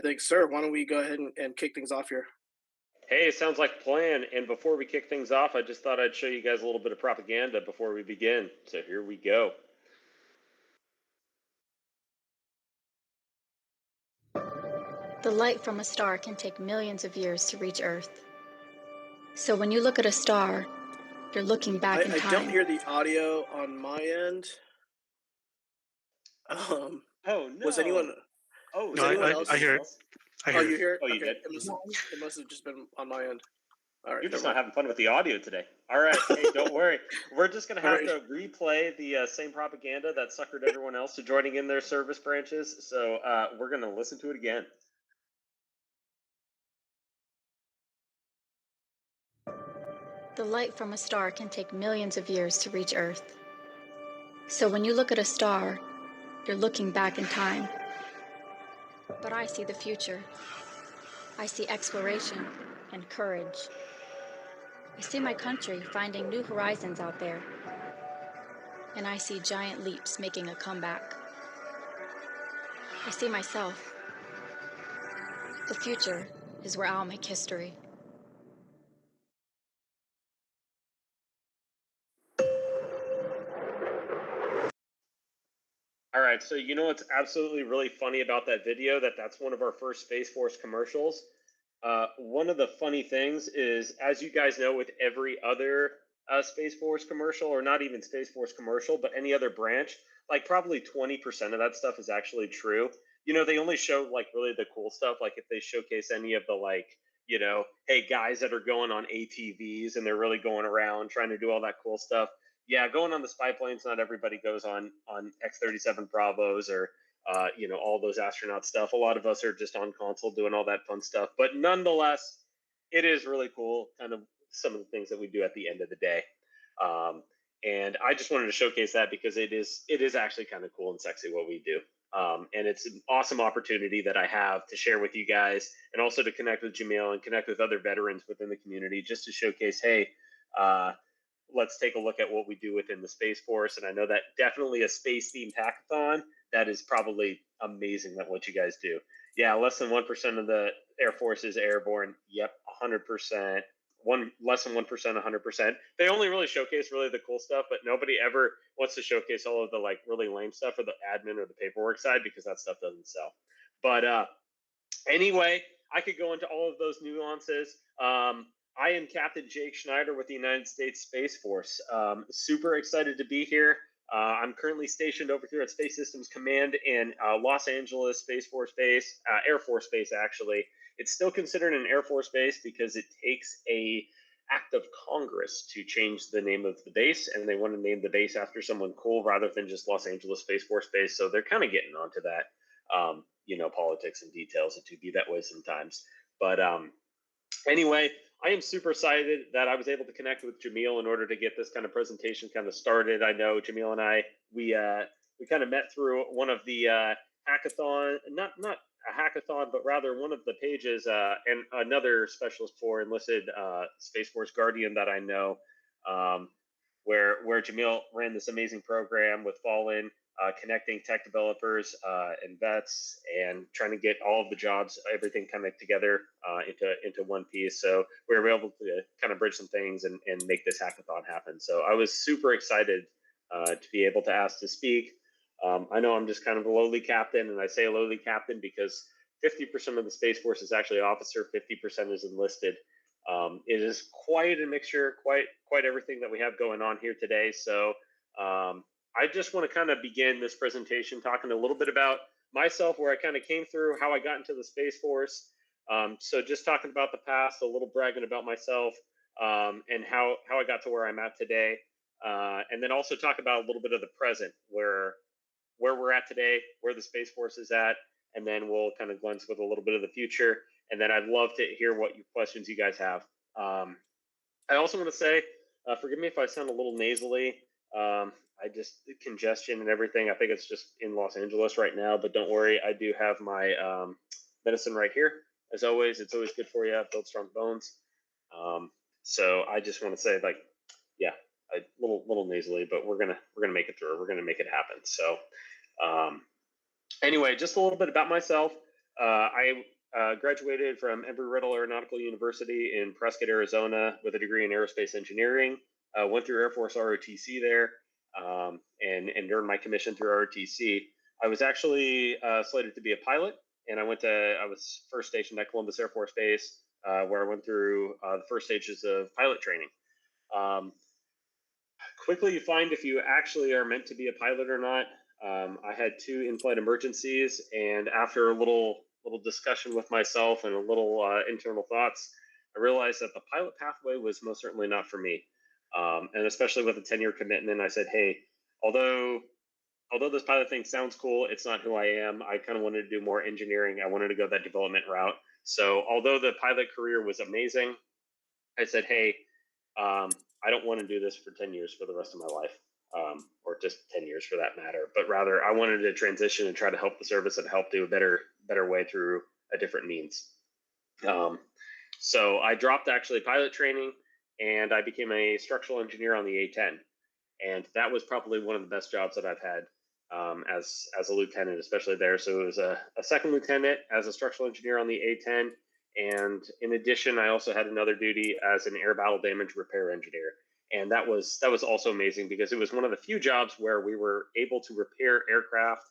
Thanks, sir. Why don't we go ahead and kick things off here? Hey, sounds like a plan. And before we kick things off, I just thought I'd show you guys a little bit of propaganda before we begin. So here we go. The light from a star can take millions of years to reach Earth. So when you look at a star, you're looking back in time. I don't hear the audio on my end. Oh no! Was anyone? Oh, was anyone else? I hear it. I hear Oh, it. you hear it? Oh, you Okay. did? It must have just been on my end. All right. You're just not having fun with the audio today. All right. Hey, don't worry. We're just going to have to replay the same propaganda that suckered everyone else to joining in their service branches. So we're going to listen to it again. The light from a star can take millions of years to reach Earth. So when you look at a star, you're looking back in time. But I see the future. I see exploration and courage. I see my country finding new horizons out there. And I see giant leaps making a comeback. I see myself. The future is where I'll make history. All right, so you know what's absolutely really funny about that video? That's one of our first Space Force commercials. One of the funny things is, as you guys know, with every other Space Force commercial, or not even Space Force commercial, but any other branch, like probably 20% of that stuff is actually true. You know, they only show like really the cool stuff. Like if they showcase any of the like, you know, hey, guys that are going on ATVs and they're really going around trying to do all that cool stuff. Yeah, going on the spy planes, not everybody goes on X-37 Bravos or you know, all those astronaut stuff. A lot of us are just on console doing all that fun stuff. But nonetheless, it is really cool, kind of some of the things that we do at the end of the day. And I just wanted to showcase that because it is actually kind of cool and sexy what we do. And it's an awesome opportunity that I have to share with you guys, and also to connect with Jamil and connect with other veterans within the community, just to showcase, hey, let's take a look at what we do within the Space Force. And I know that definitely a space-themed hackathon, that is probably amazing that what you guys do. Yeah, less than 1% of the Air Force is airborne. Yep, 100%. Less than 1%, 100%. They only really showcase really the cool stuff, but nobody ever wants to showcase all of the like really lame stuff or the admin or the paperwork side, because that stuff doesn't sell. But anyway, I could go into all of those nuances. I am Captain Jake Schneider with the United States Space Force. Super excited to be here. I'm currently stationed over here at Space Systems Command in Los Angeles Space Force Base, Air Force Base actually. It's still considered an Air Force base because it takes a act of Congress to change the name of the base, and they want to name the base after someone cool rather than just Los Angeles Space Force Base. So they're kind of getting onto that, you know, politics and details, and to be that way sometimes. But anyway, I am super excited that I was able to connect with Jamil in order to get this kind of presentation kind of started. I know Jamil and I, we kind of met through one of the hackathon, not a hackathon, but rather one of the pages, and another specialist for enlisted Space Force Guardian that I know, where Jamil ran this amazing program with Fall In, connecting tech developers and vets, and trying to get all of the jobs, everything kind of together into one piece. So we were able to kind of bridge some things and make this hackathon happen. So I was super excited to be able to ask to speak. I know I'm just kind of a lowly captain, and I say lowly captain because 50% of the Space Force is actually officer, 50% is enlisted. It is quite a mixture, quite everything that we have going on here today. So I just want to kind of begin this presentation talking a little bit about myself, where I kind of came through, how I got into the Space Force. So just talking about the past, a little bragging about myself, and how I got to where I'm at today. And then also talk about a little bit of the present, where we're at today, where the Space Force is at, and then we'll kind of glance with a little bit of the future. And then I'd love to hear what questions you guys have. I also want to say, forgive me if I sound a little nasally. I just, congestion and everything. I think it's just in Los Angeles right now, but don't worry. I do have my medicine right here. As always, it's always good for you. Build strong bones. So I just want to say, like, yeah, a little nasally, but we're gonna make it through. We're gonna make it happen. So anyway, just a little bit about myself. I graduated from Embry-Riddle Aeronautical University in Prescott, Arizona, with a degree in aerospace engineering. Went through Air Force ROTC there, and earned my commission through ROTC. I was actually slated to be a pilot, and I was first stationed at Columbus Air Force Base, where I went through the first stages of pilot training. Quickly, you find if you actually are meant to be a pilot or not. I had 2 in-flight emergencies, and after a little discussion with myself and a little internal thoughts, I realized that the pilot pathway was most certainly not for me. And especially with a 10-year commitment, I said, hey, although this pilot thing sounds cool, it's not who I am. I kind of wanted to do more engineering. I wanted to go that development route. So although the pilot career was amazing, I said, hey, I don't want to do this for 10 years for the rest of my life, or just 10 years for that matter, but rather I wanted to transition and try to help the service and help do a better way through a different means. So I dropped actually pilot training, and I became a structural engineer on the A-10. And that was probably one of the best jobs that I've had as a lieutenant, especially there. So it was a second lieutenant as a structural engineer on the A-10. And in addition, I also had another duty as an air battle damage repair engineer. And that was also amazing because it was one of the few jobs where we were able to repair aircraft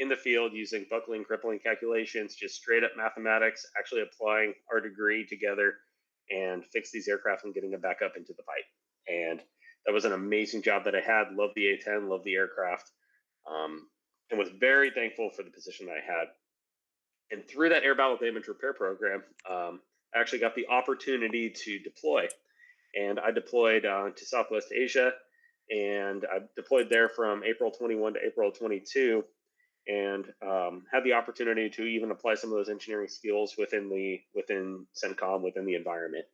in the field using buckling, crippling calculations, just straight up mathematics, actually applying our degree together and fix these aircraft and getting them back up into the fight. And that was an amazing job that I had. Loved the A-10, loved the aircraft, and was very thankful for the position that I had. And through that air battle damage repair program, I actually got the opportunity to deploy. And I deployed to Southwest Asia, and I deployed there from April 21 to April 22, and had the opportunity to even apply some of those engineering skills within CENTCOM, within the environment.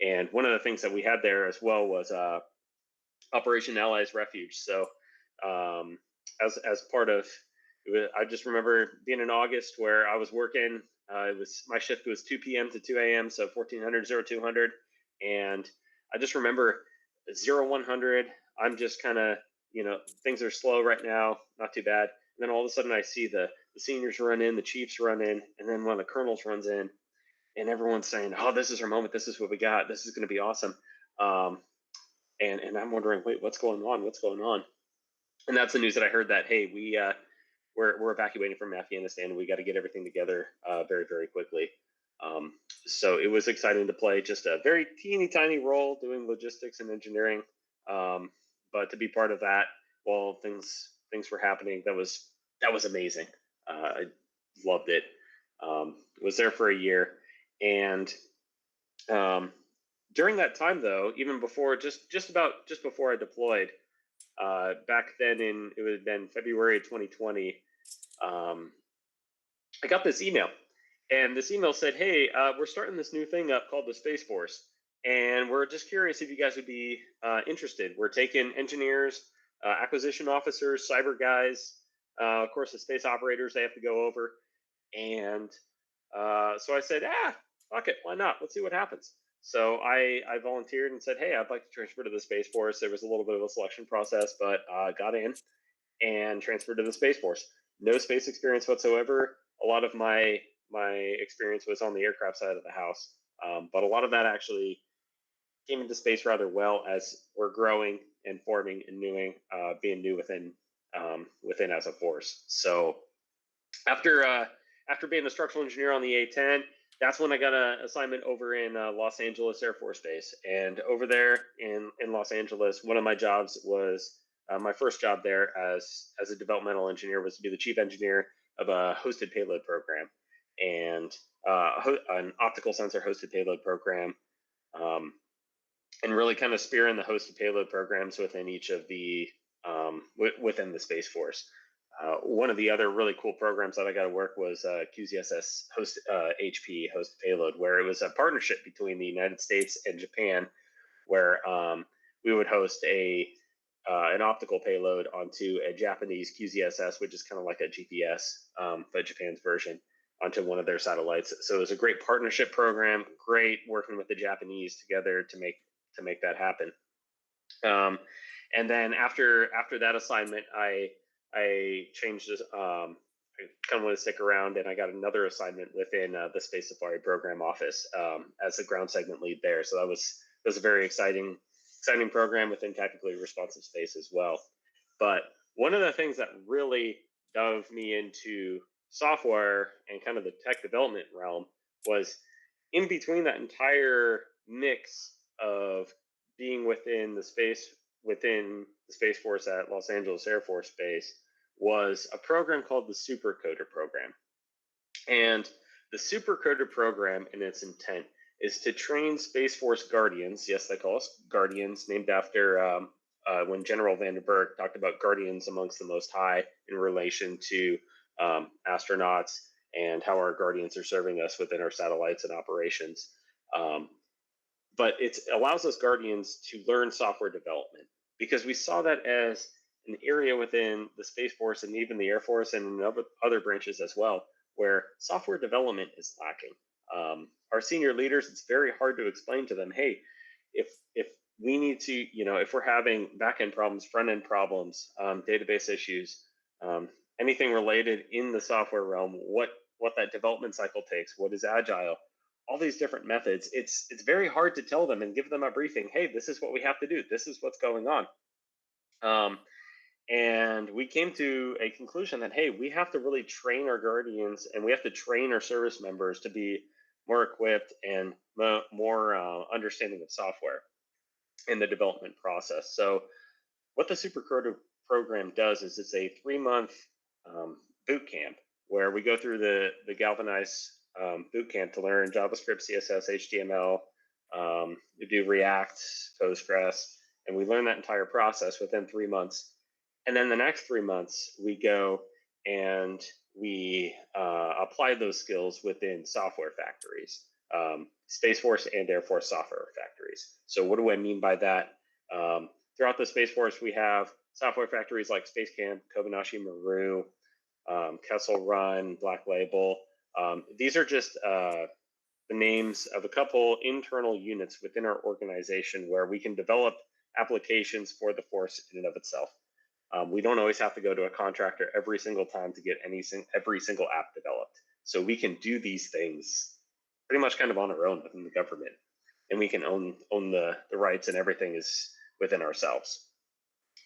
And one of the things that we had there as well was Operation Allies Refuge. So as part of I just remember being in August where I was working. My shift was 2 p.m. to 2 a.m. So 1400, 0200. And I just remember 0100. I'm just kind of, things are slow right now, not too bad. And then all of a sudden I see the seniors run in, the chiefs run in, and then one of the colonels runs in, and everyone's saying, oh, this is our moment. This is what we got. This is going to be awesome. And I'm wondering, wait, what's going on? What's going on? And that's the news that I heard that, hey, we're evacuating from Afghanistan, and we got to get everything together very, very quickly. So it was exciting to play just a very teeny tiny role doing logistics and engineering. But to be part of that while things were happening, that was amazing. I loved it. Was there for a year. And during that time, though, even before, just before I deployed, back then it would have been February of 2020, I got this email, and this email said, hey, we're starting this new thing up called the Space Force, and we're just curious if you guys would be interested. We're taking engineers, acquisition officers, cyber guys, of course, the space operators they have to go over. And so I said, fuck it, why not? Let's see what happens. So I volunteered and said, hey, I'd like to transfer to the Space Force. There was a little bit of a selection process, but got in and transferred to the Space Force. No space experience whatsoever. A lot of my experience was on the aircraft side of the house, but a lot of that actually came into space rather well as we're growing and forming and being new within as a force. So after being a structural engineer on the A-10, that's when I got an assignment over in Los Angeles Air Force Base. And over there in Los Angeles, one of my jobs was my first job there as a developmental engineer was to be the chief engineer of a hosted payload program, and an optical sensor hosted payload program, and really kind of spearheading the hosted payload programs within each of the within the Space Force. One of the other really cool programs that I got to work was QZSS HP hosted payload, where it was a partnership between the United States and Japan, where we would host an optical payload onto a Japanese QZSS, which is kind of like a GPS, but Japan's version, onto one of their satellites. So it was a great partnership program, great working with the Japanese together to make that happen. And then after that assignment, I changed kind of want to stick around, and I got another assignment within the Space Safari program office as the ground segment lead there. So that was a very exciting program within tactically responsive space as well. But one of the things that really dove me into software and kind of the tech development realm was in between that entire mix of being within the Space Force at Los Angeles Air Force Base was a program called the SupraCoder program. And the SupraCoder program, in its intent, is to train Space Force Guardians. Yes, they call us Guardians, named after when General Vandenberg talked about Guardians amongst the Most High in relation to astronauts and how our Guardians are serving us within our satellites and operations. But it allows us Guardians to learn software development, because we saw that as an area within the Space Force and even the Air Force and in other branches as well, where software development is lacking. Our senior leaders, it's very hard to explain to them, hey, if we need to, if we're having back-end problems, front-end problems, database issues, anything related in the software realm, what that development cycle takes, what is agile, all these different methods, it's very hard to tell them and give them a briefing, hey, this is what we have to do, this is what's going on. And we came to a conclusion that, hey, we have to really train our Guardians and we have to train our service members to be more equipped and more understanding of software in the development process. So what the SupraCoder program does is it's a 3-month boot camp where we go through the Galvanize boot camp to learn JavaScript, CSS, HTML, we do React, Postgres, and we learn that entire process within 3 months. And then the next 3 months, we go and we apply those skills within software factories, Space Force and Air Force software factories. So what do I mean by that? Throughout the Space Force, we have software factories like Space Camp, Kobanashi Maru, Kessel Run, Black Label. These are just the names of a couple internal units within our organization where we can develop applications for the force in and of itself. We don't always have to go to a contractor every single time to get every single app developed. So we can do these things pretty much kind of on our own within the government, and we can own the rights, and everything is within ourselves.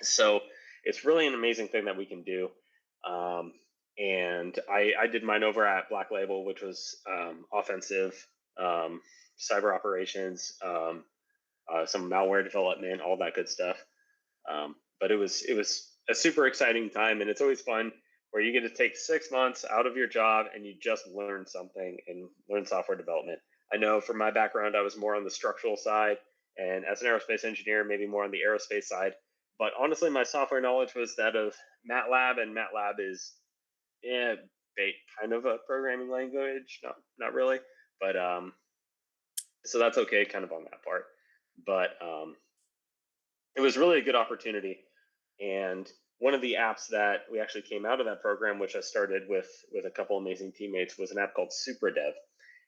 So it's really an amazing thing that we can do. And I did mine over at Black Label, which was offensive, cyber operations, some malware development, all that good stuff. But it was a super exciting time, and it's always fun where you get to take 6 months out of your job and you just learn something and learn software development. I know from my background, I was more on the structural side, and as an aerospace engineer, maybe more on the aerospace side. But honestly, my software knowledge was that of MATLAB, and MATLAB is kind of a programming language, not really, but so that's okay kind of on that part. But it was really a good opportunity. And one of the apps that we actually came out of that program, which I started with a couple amazing teammates, was an app called SupraDev.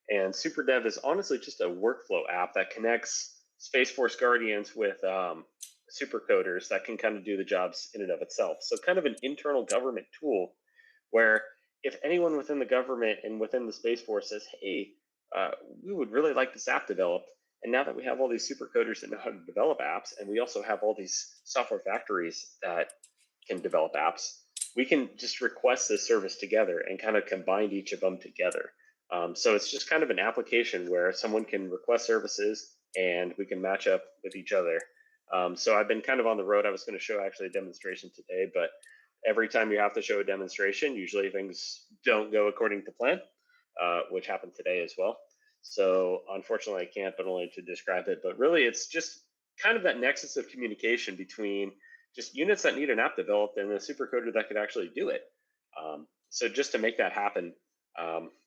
And SupraDev is honestly just a workflow app that connects Space Force Guardians with SupraCoders that can kind of do the jobs in and of itself. So kind of an internal government tool where if anyone within the government and within the Space Force says, hey, we would really like this app developed, and now that we have all these SupraCoders that know how to develop apps, and we also have all these software factories that can develop apps, we can just request this service together and kind of combine each of them together. So it's just kind of an application where someone can request services and we can match up with each other. So I've been kind of on the road. I was going to show actually a demonstration today, but every time you have to show a demonstration, usually things don't go according to plan, which happened today as well. So unfortunately, I can't, but only to describe it. But really, it's just kind of that nexus of communication between just units that need an app developed and a SupraCoder that could actually do it. So just to make that happen,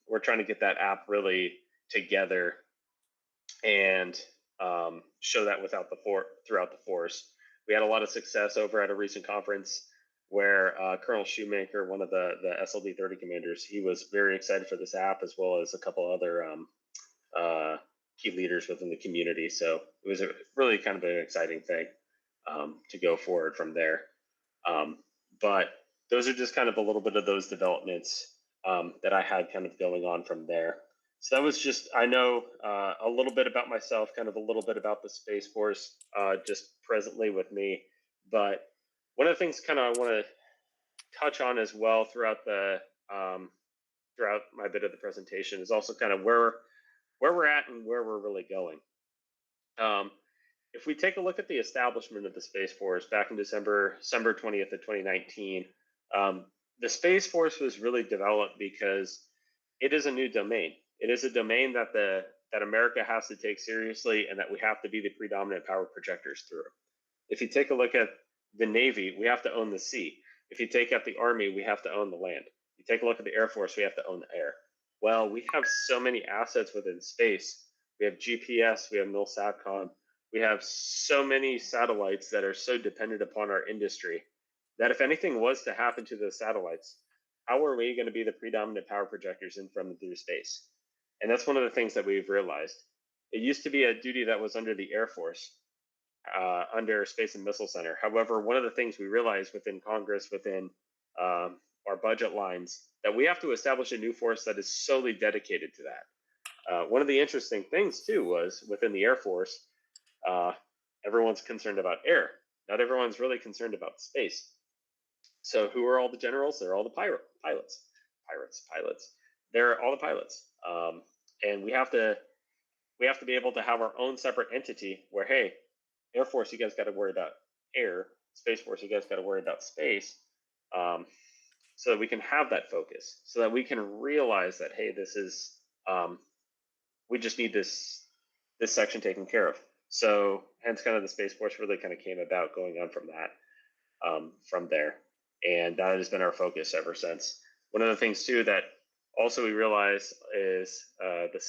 we're trying to get that app really together and show that throughout the force. We had a lot of success over at a recent conference where Colonel Shoemaker, one of the SLD 30 commanders, he was very excited for this app, as well as a couple other key leaders within the community. So it was a really kind of an exciting thing to go forward from there. But those are just kind of a little bit of those developments that I had kind of going on from there. So that was just, I know a little bit about myself, kind of a little bit about the Space Force just presently with me. But one of the things kind of I want to touch on as well throughout the throughout my bit of the presentation is also kind of where we're at and where we're really going. If we take a look at the establishment of the Space Force back in December 20th of 2019, the Space Force was really developed because it is a new domain. It is a domain that that America has to take seriously and that we have to be the predominant power projectors through. If you take a look at the Navy, we have to own the sea. If you take out the Army, we have to own the land. You take a look at the Air Force, we have to own the air. Well, we have so many assets within space. We have GPS, we have MilSatCom, we have so many satellites that are so dependent upon our industry that if anything was to happen to those satellites, how are we going to be the predominant power projectors in from and through space? And that's one of the things that we've realized. It used to be a duty that was under the Air Force, under Space and Missile Center. However, one of the things we realized within Congress, within our budget lines, that we have to establish a new force that is solely dedicated to that. One of the interesting things too was within the Air Force, everyone's concerned about air. Not everyone's really concerned about space. So who are all the generals? They're all the pilots. They're all the pilots. And we have to be able to have our own separate entity where, hey, Air Force, you guys got to worry about air. Space Force, you guys got to worry about space. So that we can have that focus, so that we can realize that, hey, this is, we just need this section taken care of. So hence kind of the Space Force really kind of came about going on from that, from there. And that has been our focus ever since. One of the things too that also we realize is the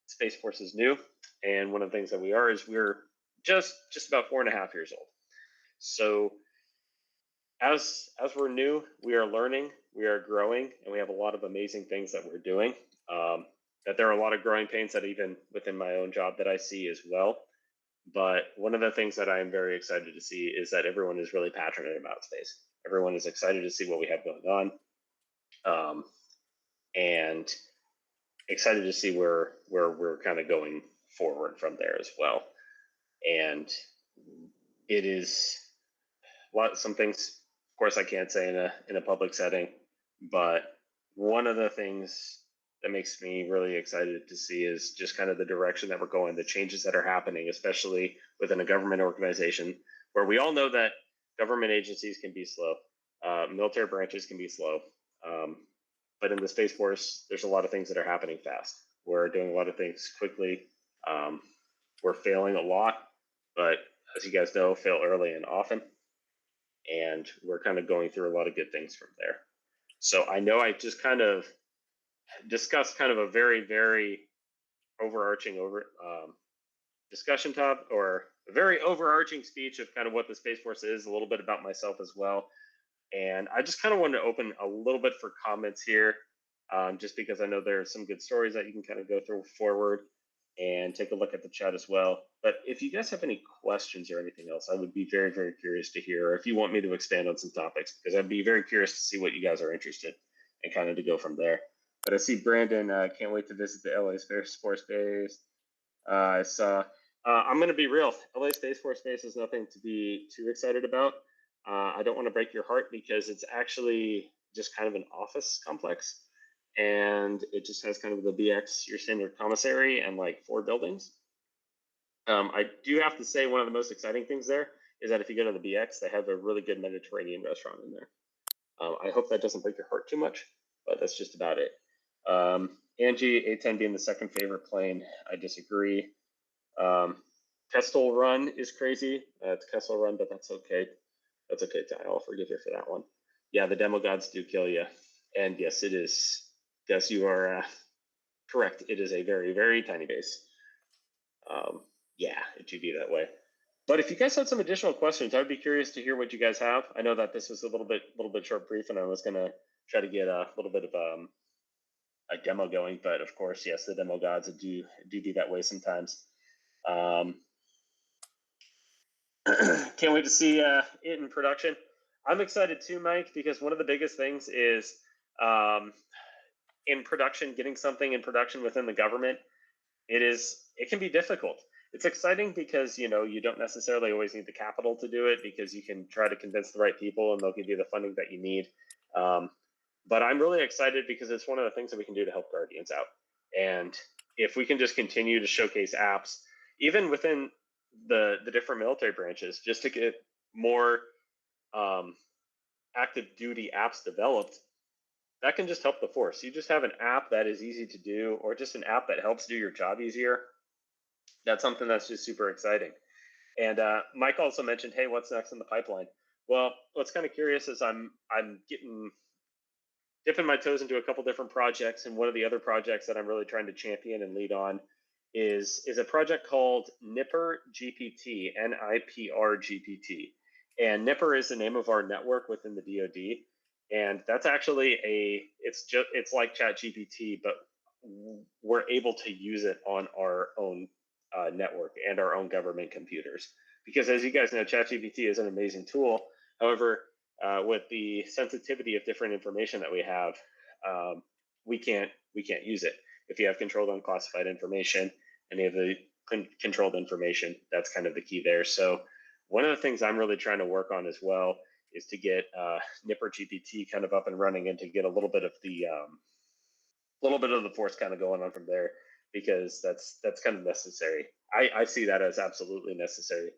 Space Force is new. And one of the things that we are is we're just about 4.5 years old. So as we're new, we are learning, we are growing, and we have a lot of amazing things that we're doing. That there are a lot of growing pains that even within my own job that I see as well. But one of the things that I am very excited to see is that everyone is really passionate about space. Everyone is excited to see what we have going on, and excited to see where we're kind of going forward from there as well. And it is some things, of course, I can't say in a public setting, but one of the things that makes me really excited to see is just kind of the direction that we're going, the changes that are happening, especially within a government organization, where we all know that government agencies can be slow, military branches can be slow, but in the Space Force, there's a lot of things that are happening fast. We're doing a lot of things quickly. We're failing a lot, but as you guys know, fail early and often. And we're kind of going through a lot of good things from there. So I know I just kind of discussed kind of a very, very overarching discussion topic, or a very overarching speech of kind of what the Space Force is, a little bit about myself as well. And I just kind of wanted to open a little bit for comments here, just because I know there are some good stories that you can kind of go through forward and take a look at the chat as well. But if you guys have any questions or anything else, I would be very, very curious to hear, or if you want me to expand on some topics, because I'd be very curious to see what you guys are interested in and kind of to go from there. But I see Brandon, can't wait to visit the LA Space Force Base. I saw, I'm going to be real, LA Space Force Base is nothing to be too excited about. I don't want to break your heart because it's actually just kind of an office complex. And it just has kind of the BX, your standard commissary, and like 4 buildings. I do have to say one of the most exciting things there is that if you go to the BX, they have a really good Mediterranean restaurant in there. I hope that doesn't break your heart too much, but that's just about it. Angie, A-10 being the second favorite plane, I disagree. Kestel Run is crazy. It's Kestel Run, but that's okay. That's okay, Ty. I'll forgive you for that one. Yeah, the demo gods do kill you. And yes, it is. Yes, you are correct. It is a very, very tiny base. Yeah, it should be that way. But if you guys had some additional questions, I'd be curious to hear what you guys have. I know that this was a little bit short brief, and I was gonna try to get a little bit of a demo going. But of course, yes, the demo gods do be that way sometimes. Can't wait to see it in production. I'm excited too, Mike, because one of the biggest things is in production, getting something in production within the government. It can be difficult. It's exciting because you don't necessarily always need the capital to do it, because you can try to convince the right people and they'll give you the funding that you need. But I'm really excited because it's one of the things that we can do to help Guardians out. And if we can just continue to showcase apps, even within the different military branches, just to get more active duty apps developed, that can just help the force. You just have an app that is easy to do, or just an app that helps do your job easier. That's something that's just super exciting. And Mike also mentioned, hey, what's next in the pipeline? Well, what's kind of curious is I'm dipping my toes into a couple different projects, and one of the other projects that I'm really trying to champion and lead on is a project called Nipper GPT, NIPR GPT. And Nipper is the name of our network within the DoD. And that's actually it's like ChatGPT, but we're able to use it on our own network and our own government computers. Because as you guys know, ChatGPT is an amazing tool. However, with the sensitivity of different information that we have, we can't use it. If you have controlled unclassified information, any of the controlled information, that's kind of the key there. So one of the things I'm really trying to work on as well is to get Nipper GPT kind of up and running, and to get a little bit of the force kind of going on from there, because that's kind of necessary. I see that as absolutely necessary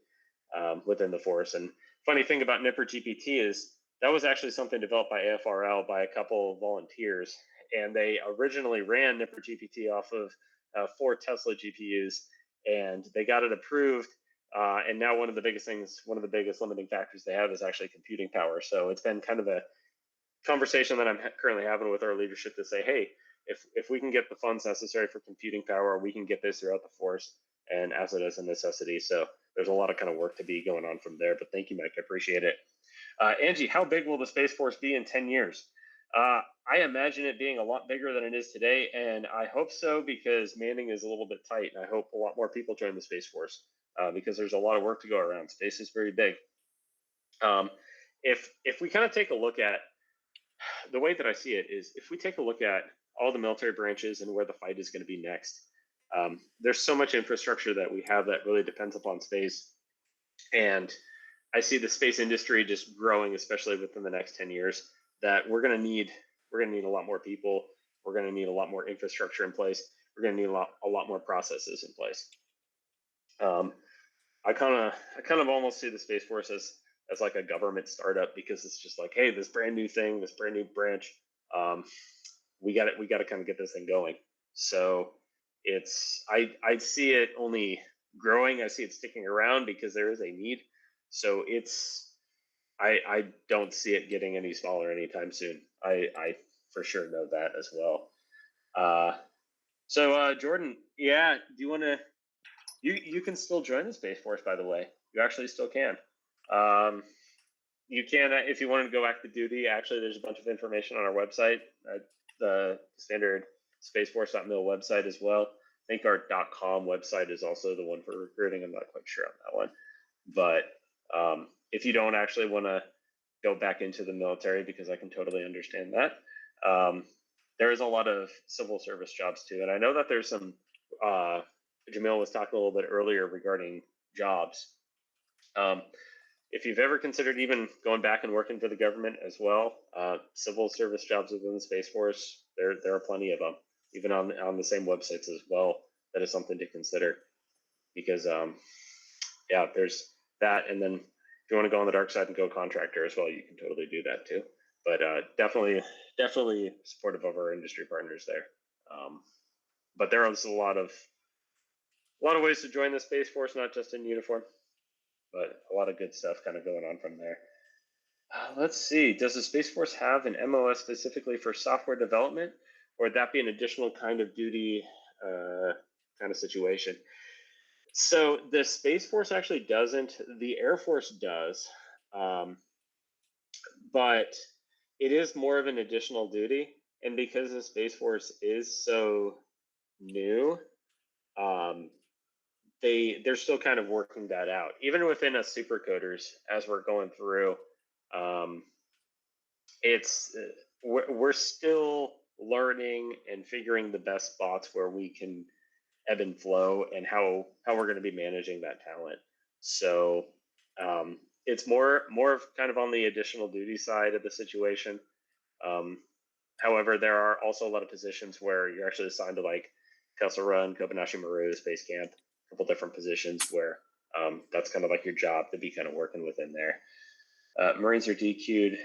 within the force. And funny thing about Nipper GPT is that was actually something developed by AFRL by a couple of volunteers, and they originally ran Nipper GPT off of 4 Tesla GPUs, and they got it approved. And now one of the biggest limiting factors they have is actually computing power. So it's been kind of a conversation that I'm currently having with our leadership to say, hey, if we can get the funds necessary for computing power, we can get this throughout the force, and as it is a necessity. So there's a lot of kind of work to be going on from there. But thank you, Mike. I appreciate it. Angie, how big will the Space Force be in 10 years? I imagine it being a lot bigger than it is today, and I hope so, because manning is a little bit tight, and I hope a lot more people join the Space Force. Because there's a lot of work to go around. Space is very big. If we kind of take a look at the way that I see it, is if we take a look at all the military branches and where the fight is going to be next, there's so much infrastructure that we have that really depends upon space, and I see the space industry just growing, especially within the next 10 years. That we're going to need a lot more people. We're going to need a lot more infrastructure in place. We're going to need a lot more processes in place. I kind of almost see the Space Force as like a government startup, because it's just like, hey, this brand new thing, this brand new branch, we got to kind of get this thing going. So I see it only growing. I see it sticking around because there is a need. So I don't see it getting any smaller anytime soon. I for sure know that as well. So Jordan, yeah, do you want to? You can still join the Space Force, by the way. You actually still can. You can, if you wanted to go active duty, actually, there's a bunch of information on our website, the standard spaceforce.mil website as well. I think our .com website is also the one for recruiting. I'm not quite sure on that one. But if you don't actually want to go back into the military, because I can totally understand that, there is a lot of civil service jobs too. And I know that there's some... Jamil was talking a little bit earlier regarding jobs. If you've ever considered even going back and working for the government as well, civil service jobs within the Space Force, there are plenty of them, even on the same websites as well. That is something to consider, because yeah, there's that. And then if you want to go on the dark side and go contractor as well, you can totally do that too. But definitely supportive of our industry partners there. But there is a lot of ways to join the Space Force, not just in uniform, but a lot of good stuff kind of going on from there. Let's see. Does the Space Force have an MOS specifically for software development, or would that be an additional kind of duty kind of situation? So the Space Force actually doesn't. The Air Force does, but it is more of an additional duty. And because the Space Force is so new, they're still kind of working that out. Even within us SupraCoders, as we're going through, It's we're still learning and figuring the best spots where we can ebb and flow, and how we're going to be managing that talent. So it's more of kind of on the additional duty side of the situation. However, there are also a lot of positions where you're actually assigned to like Kessel Run, Kobayashi Maru, Space Camp, a couple different positions where that's kind of like your job to be kind of working within there. Marines are DQ'd.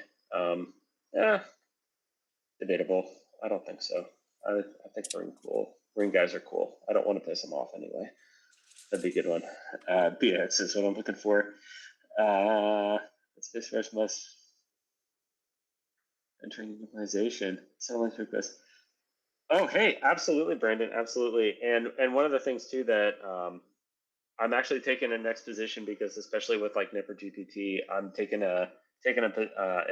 Debatable. I don't think so. I think Marine guys are cool. I don't want to piss them off anyway. That'd be a good one. BX is what I'm looking for. Space Force must entering utilization. Someone took this. Oh, hey, absolutely, Brandon, absolutely. And one of the things too that I'm actually taking a next position, because especially with like NIPR GPT, I'm taking an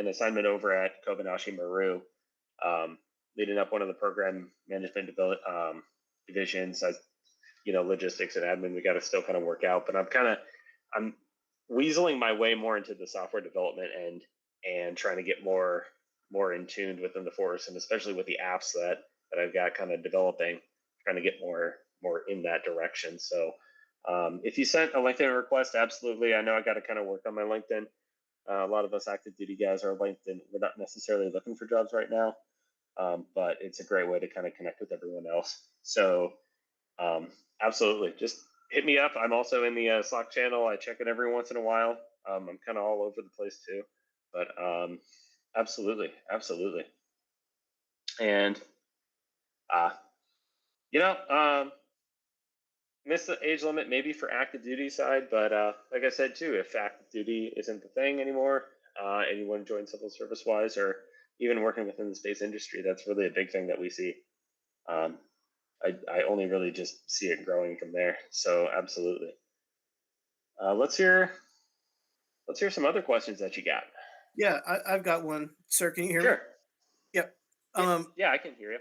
assignment over at Kobayashi Maru, leading up one of the program management divisions. Logistics and admin, we got to still kind of work out, but I'm weaseling my way more into the software development and trying to get more in tune within the force, and especially with the apps that I've got kind of developing, trying to get more in that direction. So if you sent a LinkedIn request, absolutely. I know I got to kind of work on my LinkedIn. A lot of us active duty guys are LinkedIn. We're not necessarily looking for jobs right now, but it's a great way to kind of connect with everyone else. So absolutely, just hit me up. I'm also in the Slack channel. I check it every once in a while. I'm kind of all over the place too, but absolutely. And miss the age limit maybe for active duty side, but like I said too, if active duty isn't the thing anymore, and you want to join civil service wise, or even working within the space industry, that's really a big thing that we see. I only really just see it growing from there. So absolutely. Let's hear some other questions that you got. Yeah, I've got one. Sir, can you hear me? Sure. Yep. Yeah, I can hear you.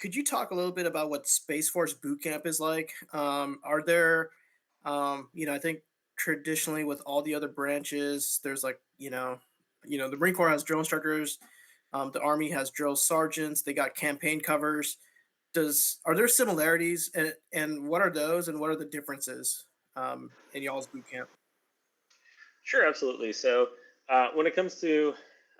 Could you talk a little bit about what Space Force Boot Camp is like? Are there, I think traditionally with all the other branches, there's like, the Marine Corps has drill instructors, the Army has drill sergeants, they got campaign covers. Are there similarities, and what are those, and what are the differences in y'all's boot camp? Sure, absolutely. So when it comes to,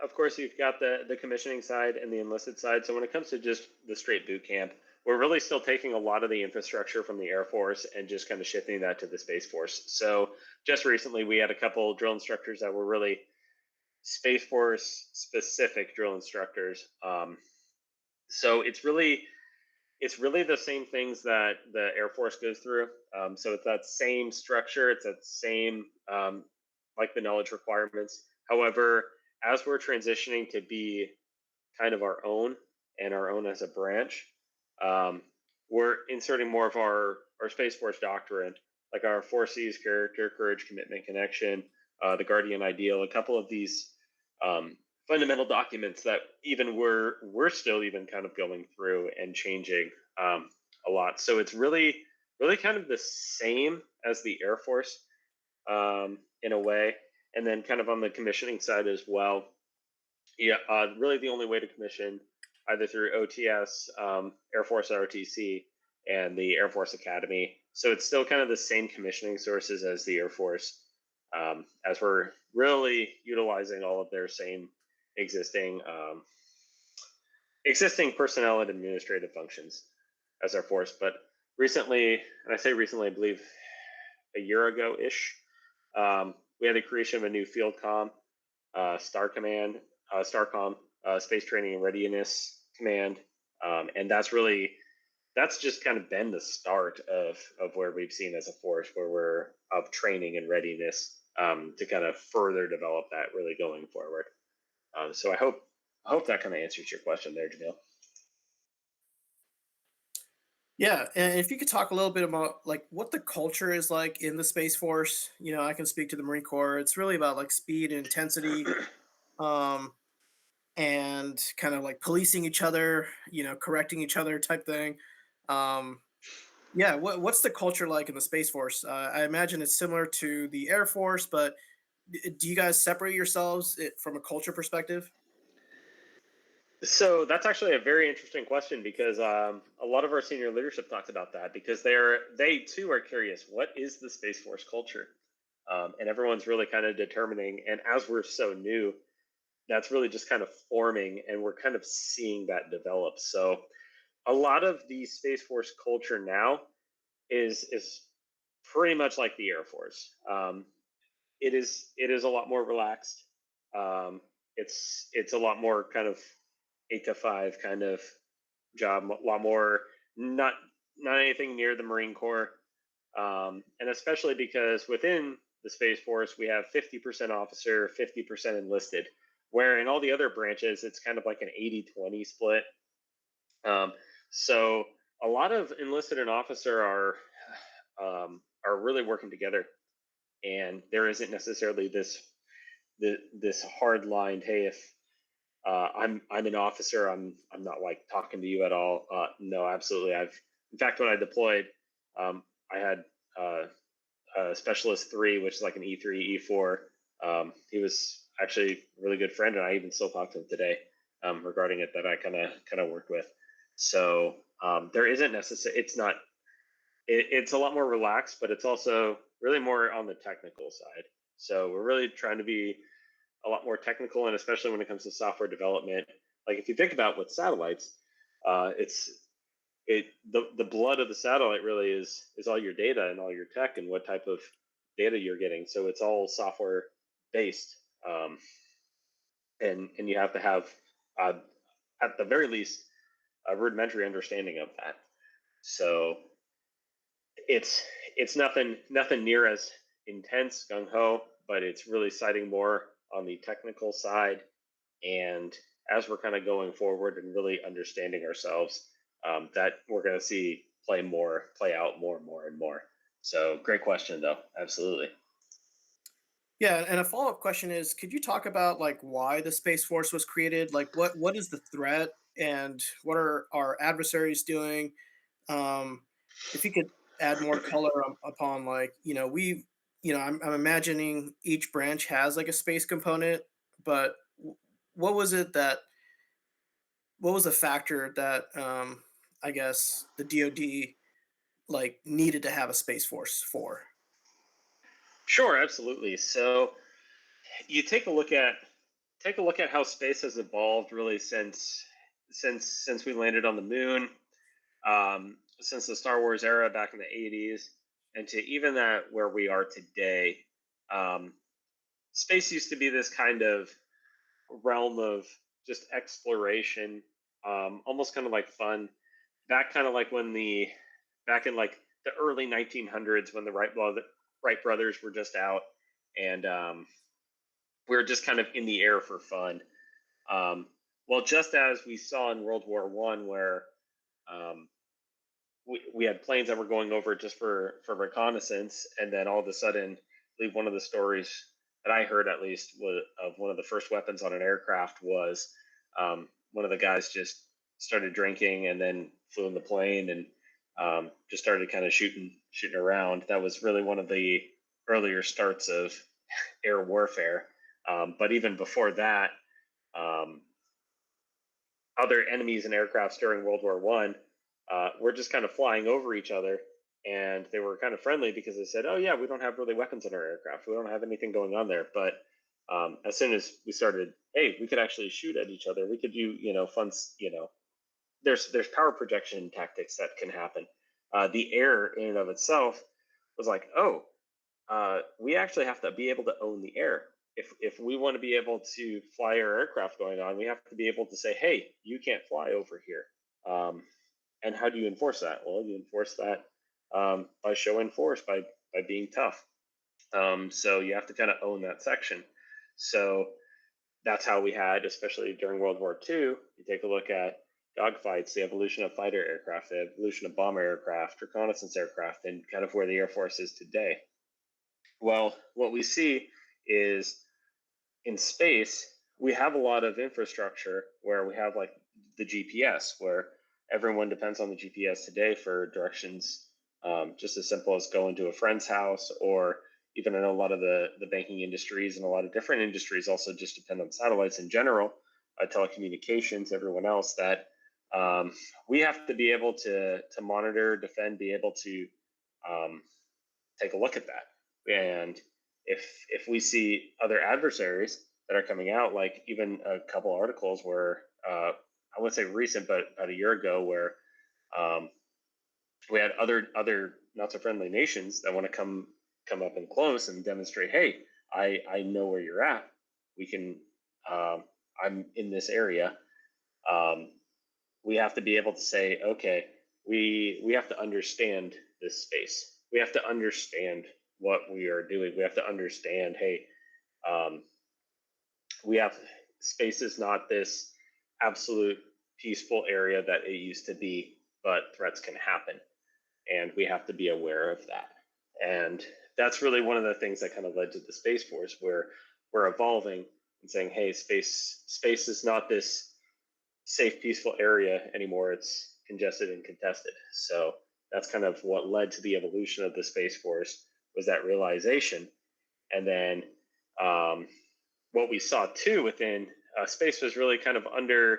of course, you've got the commissioning side and the enlisted side. So when it comes to just the straight boot camp, we're really still taking a lot of the infrastructure from the Air Force and just kind of shifting that to the Space Force. So just recently, we had a couple drill instructors that were really Space Force specific drill instructors. So it's really the same things that the Air Force goes through. So it's that same structure. It's that same like the knowledge requirements. However, as we're transitioning to be kind of our own as a branch, we're inserting more of our Space Force doctrine, like our 4Cs: character, courage, commitment, connection, the Guardian Ideal, a couple of these fundamental documents that even we're still even kind of going through and changing a lot. So it's really kind of the same as the Air Force in a way. And then kind of on the commissioning side as well. Yeah, really the only way to commission either through OTS, Air Force ROTC, and the Air Force Academy. So it's still kind of the same commissioning sources as the Air Force, as we're really utilizing all of their same existing personnel and administrative functions as our force. But recently, and I say recently, I believe a year ago-ish, we had the creation of a new field comm, STARCOM, Space Training and Readiness Command, and that's just kind of been the start of where we've seen as a force, where we're of training and readiness to kind of further develop that really going forward. So I hope that kind of answers your question there, Jamil. Yeah, and if you could talk a little bit about like what the culture is like in the Space Force. I can speak to the Marine Corps. It's really about like speed and intensity, and kind of like policing each other, correcting each other type thing. What's the culture like in the Space Force? I imagine it's similar to the Air Force, but do you guys separate yourselves from a culture perspective? So that's actually a very interesting question because a lot of our senior leadership talks about that because they too are curious. What is the Space Force culture? And everyone's really kind of determining. And as we're so new, that's really just kind of forming, and we're kind of seeing that develop. So a lot of the Space Force culture now is pretty much like the Air Force. It is a lot more relaxed. It's a lot more kind of 8 to 5 kind of job, a lot more not anything near the Marine Corps, and especially because within the Space Force we have 50% officer, 50% enlisted, where in all the other branches it's kind of like an 80-20 split. So a lot of enlisted and officer are really working together, and there isn't necessarily this hard line. Hey, if I'm an officer, I'm not like talking to you at all. No, absolutely. In fact, when I deployed, I had Specialist 3, which is like an E3, E4. He was actually a really good friend, and I even still talk to him today regarding it that I kind of worked with. So there isn't necessary. It's not. It's a lot more relaxed, but it's also really more on the technical side. So we're really trying to be a lot more technical, and especially when it comes to software development. Like if you think about with satellites, the blood of the satellite really is all your data and all your tech and what type of data you're getting. So it's all software based, and you have to have at the very least a rudimentary understanding of that. So it's nothing near as intense gung ho, but it's really citing more on the technical side. And as we're kind of going forward and really understanding ourselves, that we're going to see play out more and more and more. So great question though. Absolutely. Yeah, and a follow-up question is, could you talk about like why the Space Force was created? Like what is the threat and what are our adversaries doing? Um, if you could add more color upon like, I'm imagining each branch has like a space component, but what was it that what was the factor that I guess the DoD like needed to have a space force for? Sure, absolutely. So you take a look at how space has evolved really since we landed on the moon, since the Star Wars era back in the 80s, and to even that where we are today. Um, Space used to be this kind of realm of just exploration, almost kind of like fun. Back kind of like back in like the early 1900s when the Wright brothers were just out, and we were just kind of in the air for fun. Um, well, just as we saw in World War One, where um, we had planes that were going over just for reconnaissance, and then all of a sudden, I believe one of the stories that I heard at least was of one of the first weapons on an aircraft was one of the guys just started drinking and then flew in the plane and just started kind of shooting around. That was really one of the earlier starts of air warfare. But even before that, um, other enemies and aircrafts during World War One were just kind of flying over each other, and they were kind of friendly because they said, "Oh yeah, we don't have really weapons in our aircraft. We don't have anything going on there." But as soon as we started, hey, we could actually shoot at each other. We could do fun. There's power projection tactics that can happen. The air in and of itself was like, oh, we actually have to be able to own the air. If we want to be able to fly our aircraft going on, we have to be able to say, hey, you can't fly over here. And how do you enforce that? Well, you enforce that by showing force, by being tough. So you have to kind of own that section. So that's how we had, especially during World War II, you take a look at dogfights, the evolution of fighter aircraft, the evolution of bomber aircraft, reconnaissance aircraft, and kind of where the Air Force is today. Well, what we see is in space, we have a lot of infrastructure where we have like the GPS, where everyone depends on the GPS today for directions, just as simple as going to a friend's house or even in a lot of the banking industries and a lot of different industries also just depend on satellites in general, telecommunications, everyone else, that we have to be able to monitor, defend, be able to take a look at that. And if we see other adversaries that are coming out, like even a couple articles where I wouldn't say recent, but about a year ago, where we had other not so friendly nations that want to come up and close and demonstrate, hey, I know where you're at. We can I'm in this area. We have to be able to say, okay, we have to understand this space. We have to understand what we are doing. We have to understand, hey, space is not this absolute peaceful area that it used to be, but threats can happen. And we have to be aware of that. And that's really one of the things that kind of led to the Space Force, where we're evolving and saying, hey, space is not this safe, peaceful area anymore. It's congested and contested. So that's kind of what led to the evolution of the Space Force, was that realization. And then what we saw too within space was really kind of under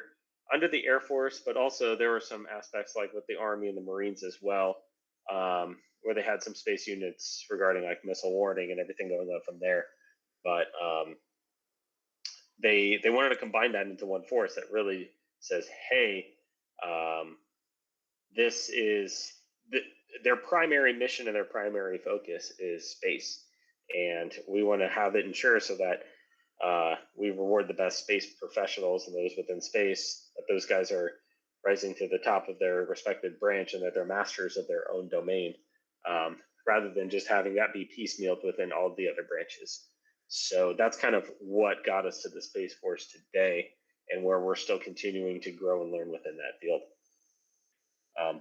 the Air Force, but also there were some aspects like with the Army and the Marines as well, where they had some space units regarding like missile warning and everything going on from there. But they wanted to combine that into one force that really says, hey, this is their primary mission and their primary focus is space. And we want to have it ensure so that we reward the best space professionals and those within space, that those guys are rising to the top of their respective branch and that they're masters of their own domain, rather than just having that be piecemealed within all of the other branches. So that's kind of what got us to the Space Force today, and where we're still continuing to grow and learn within that field.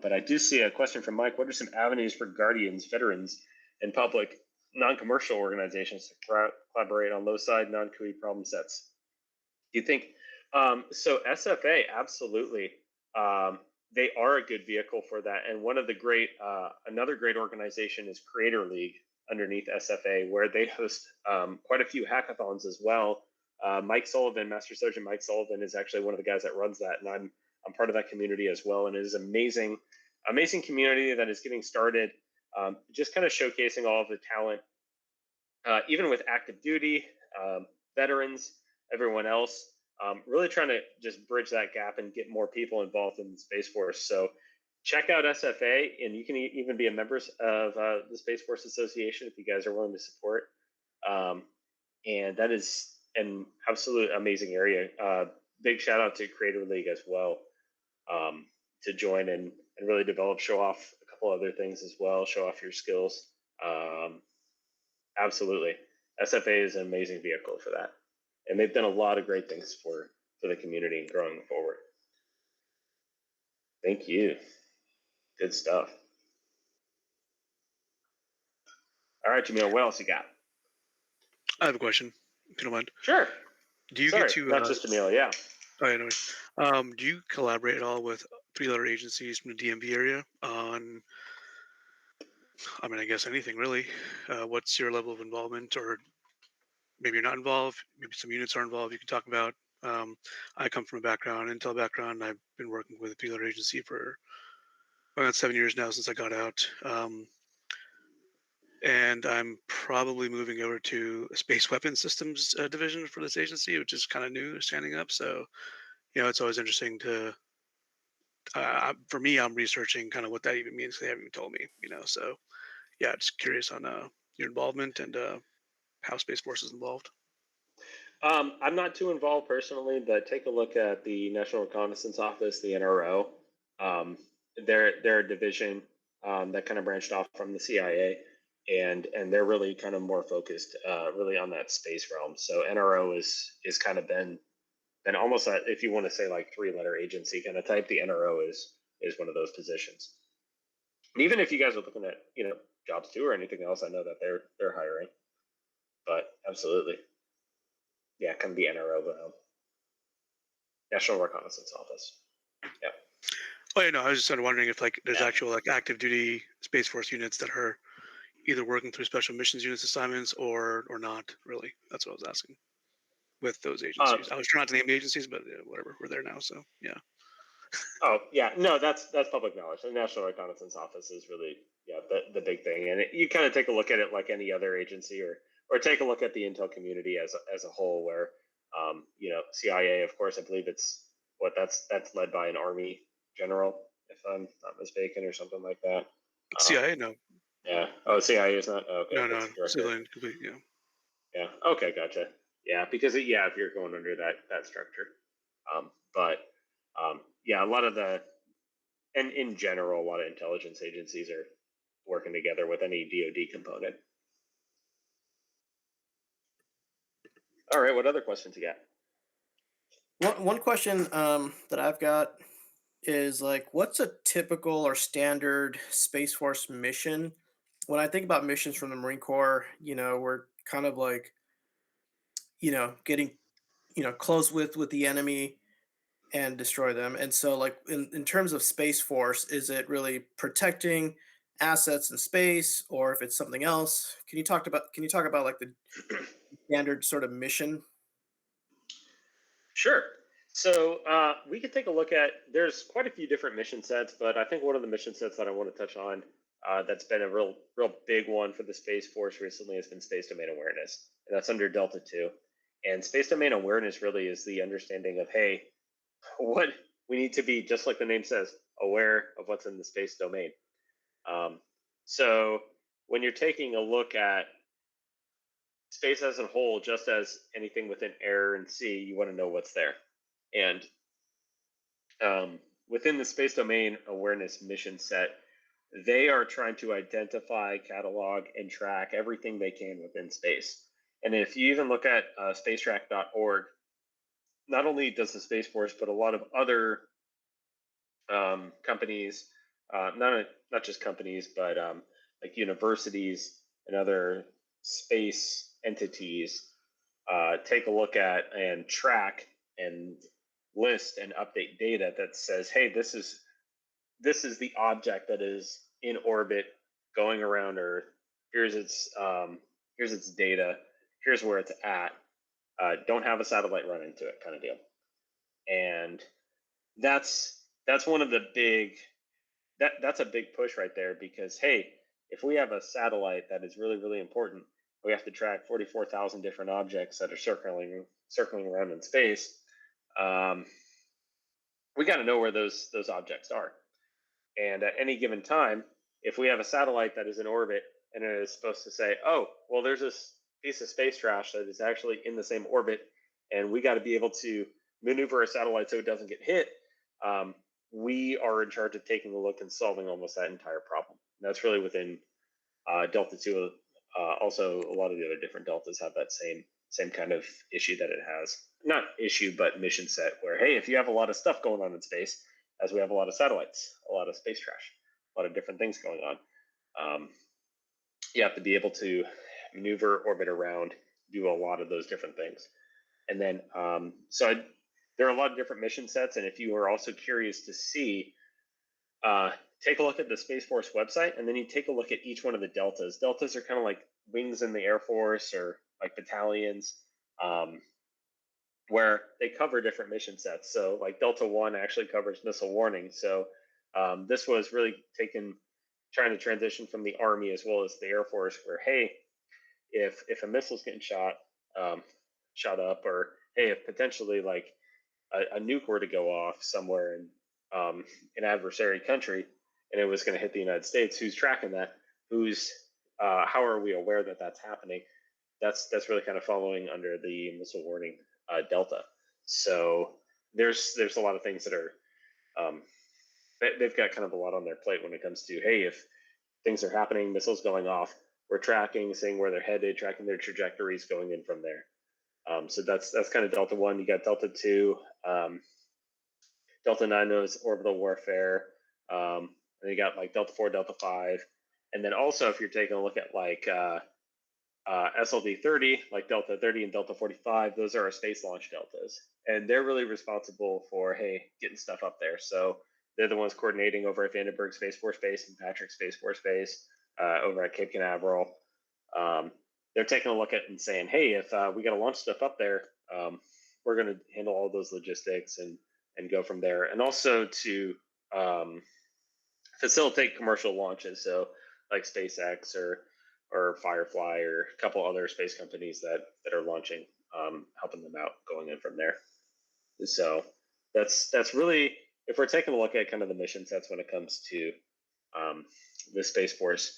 But I do see a question from Mike. What are some avenues for Guardians, veterans, and public non-commercial organizations to collaborate on low-side, non-CUI problem sets? Do you think? So SFA, absolutely. They are a good vehicle for that. And one of the another great organization is Creator League underneath SFA, where they host quite a few hackathons as well. Mike Sullivan, Master Surgeon Mike Sullivan, is actually one of the guys that runs that, and I'm part of that community as well. And it is amazing community that is getting started, just kind of showcasing all of the talent, even with active duty, veterans, everyone else, really trying to just bridge that gap and get more people involved in the Space Force. So check out SFA, and you can even be a member of the Space Force Association if you guys are willing to support. And that is an absolute amazing area. Big shout out to Creator League as well, to join and really develop, show off a couple other things as well, show off your skills. Absolutely. SFA is an amazing vehicle for that. And they've done a lot of great things for the community and growing forward. Thank you. Good stuff. All right, Jamil, what else you got? I have a question, if you don't mind. Sure. Do you Sorry, get to not just Jamil, yeah. Oh, yeah, no worries. Do you collaborate at all with three-letter agencies from the DMV area on, I mean, I guess anything really? What's your level of involvement, or maybe you're not involved, maybe some units are involved you can talk about? I come from a Intel background. I've been working with a three-letter agency for about 7 years now since I got out. And I'm probably moving over to a space weapons systems division for this agency, which is kind of new, standing up. So, it's always interesting to, for me, I'm researching kind of what that even means. They haven't even told me, so yeah, just curious on your involvement and how Space Force is involved. I'm not too involved personally, but take a look at the National Reconnaissance Office, the NRO. They're a division that kind of branched off from the CIA, and they're really kind of more focused really on that space realm. So NRO is kind of been almost that, if you want to say like three-letter agency kind of type, the NRO is one of those positions. And even if you guys are looking at jobs too or anything else, I know that they're hiring. But absolutely. Yeah, kind of the NRO, National Reconnaissance Office. Yeah. Oh, yeah, no, I was just sort of wondering if there's actual active duty Space Force units that are, either working through special missions units assignments or not really. That's what I was asking with those agencies. I was trying not to name the agencies, but whatever, we're there now, so yeah. Oh yeah, no, that's public knowledge. The National Reconnaissance Office is really the big thing, and you kind of take a look at it like any other agency, or take a look at the intel community as a whole. Where CIA, of course, I believe that's led by an Army general, if I'm not mistaken, or something like that. CIA, no. Yeah. Oh, CIA is not. Oh, okay. No, That's no, director. civilian, complete, yeah. Yeah. Okay, gotcha. Yeah, because if you're going under that structure, but yeah, a lot of and in general, a lot of intelligence agencies are working together with any DoD component. All right, what other questions you got? One question that I've got is like, what's a typical or standard Space Force mission? When I think about missions from the Marine Corps, we're kind of like, getting, close with the enemy and destroy them. And so, like in terms of Space Force, is it really protecting assets in space, or if it's something else? Can you talk about like the standard sort of mission? Sure. So we could take a look at. There's quite a few different mission sets, but I think one of the mission sets that I want to touch on that's been a real big one for the Space Force recently has been space domain awareness, and that's under Delta 2. And space domain awareness really is the understanding of, hey, what we need to be, just like the name says, aware of what's in the space domain. So when you're taking a look at space as a whole, just as anything within air and sea, you want to know what's there. And within the space domain awareness mission set, they are trying to identify, catalog, and track everything they can within space. And if you even look at spacetrack.org, not only does the Space Force, but a lot of other companies, not just companies, but like universities and other space entities, take a look at and track and list and update data that says, hey, this is the object that is in orbit going around Earth. Here's its data. Here's where it's at. Don't have a satellite run into it, kind of deal. And that's one of the big that's a big push right there, because hey, if we have a satellite that is really, really important, we have to track 44,000 different objects that are circling around in space. We got to know where those objects are. And at any given time, if we have a satellite that is in orbit and it is supposed to say, oh, well, there's this piece of space trash that is actually in the same orbit, and we got to be able to maneuver a satellite so it doesn't get hit, we are in charge of taking a look and solving almost that entire problem. And that's really within Delta 2. Also, a lot of the other different deltas have that same kind of issue that it has. Not issue, but mission set, where, hey, if you have a lot of stuff going on in space, as we have a lot of satellites, a lot of space trash, a lot of different things going on, you have to be able to maneuver, orbit around, do a lot of those different things. And then, there are a lot of different mission sets, and if you are also curious to see, take a look at the Space Force website, and then you take a look at each one of the deltas. Deltas are kind of like wings in the Air Force, or like battalions, where they cover different mission sets. So like Delta 1 actually covers missile warning. So this was really trying to transition from the Army as well as the Air Force, where, hey, if a missile's getting shot up, or hey, if potentially like a nuke were to go off somewhere in an adversary country and it was going to hit the United States, who's tracking that? How are we aware that that's happening? That's really kind of following under the missile warning delta. So there's a lot of things that are they've got kind of a lot on their plate when it comes to, hey, if things are happening, missiles going off, we're tracking, seeing where they're headed, tracking their trajectories, going in from there. So that's kind of Delta 1. You got Delta 2. Delta 9 is orbital warfare. And you got like Delta 4, Delta 5. And then also, if you're taking a look at like SLD 30, like Delta 30 and Delta 45, those are our space launch deltas. And they're really responsible for, hey, getting stuff up there. So they're the ones coordinating over at Vandenberg Space Force Base and Patrick Space Force Base. over at Cape Canaveral. They're taking a look at and saying, hey, if we got to launch stuff up there, we're going to handle all those logistics and go from there. And also to facilitate commercial launches. So like SpaceX or Firefly or a couple other space companies that are launching, helping them out going in from there. So that's really, if we're taking a look at kind of the mission sets when it comes to the Space Force,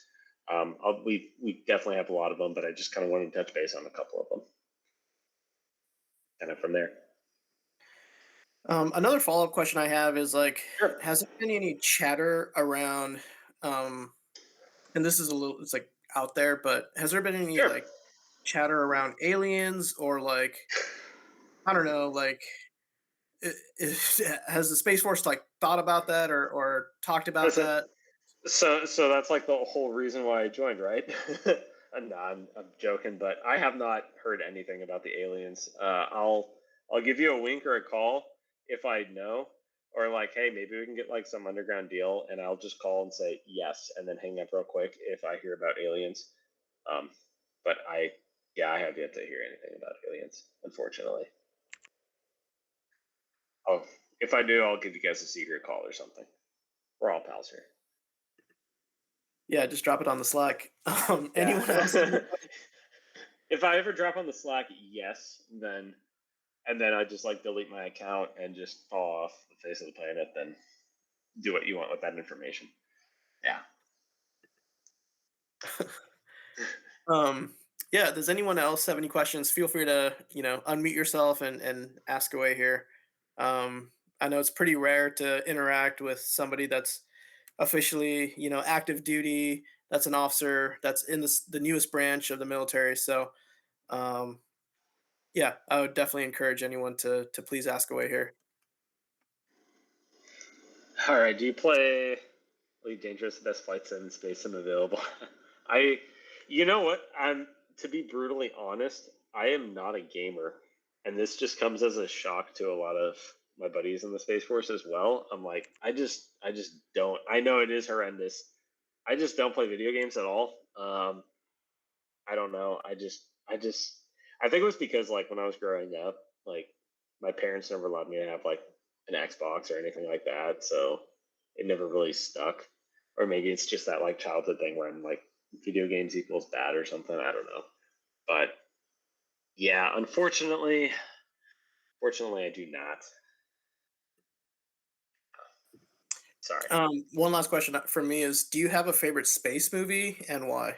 we definitely have a lot of them, but I just kind of wanted to touch base on a couple of them. Kind of from there. Another follow-up question I have is like, Sure. has there been any chatter around, and this is a little, it's like out there, but has there been any Sure. like chatter around aliens or like, I don't know, like, has the Space Force like thought about that or talked about Listen, that? so that's like the whole reason why I joined, right? No, I'm joking, but I have not heard anything about the aliens. I'll give you a wink or a call if I know, or like, hey, maybe we can get like some underground deal, and I'll just call and say yes, and then hang up real quick if I hear about aliens. But I have yet to hear anything about aliens, unfortunately. Oh, if I do, I'll give you guys a secret call or something. We're all pals here. Yeah, just drop it on the Slack. Anyone else? If I ever drop on the Slack, yes, then I just like delete my account and just fall off the face of the planet, then do what you want with that information. Yeah. Yeah, does anyone else have any questions? Feel free to, unmute yourself and ask away here. I know it's pretty rare to interact with somebody that's officially, active duty, that's an officer, that's in the newest branch of the military. So, yeah, I would definitely encourage anyone to please ask away here. All right. Do you play Elite Dangerous, the best flight sim space sim available? You know what? To be brutally honest, I am not a gamer, and this just comes as a shock to a lot of my buddies in the Space Force as well. I'm like, I just don't. I know it is horrendous. I just don't play video games at all. I don't know. I think it was because like when I was growing up, like my parents never allowed me to have like an Xbox or anything like that, so it never really stuck. Or maybe it's just that like childhood thing where I'm like video games equals bad or something. I don't know. But yeah, unfortunately, I do not. Sorry. One last question for me is: do you have a favorite space movie and why?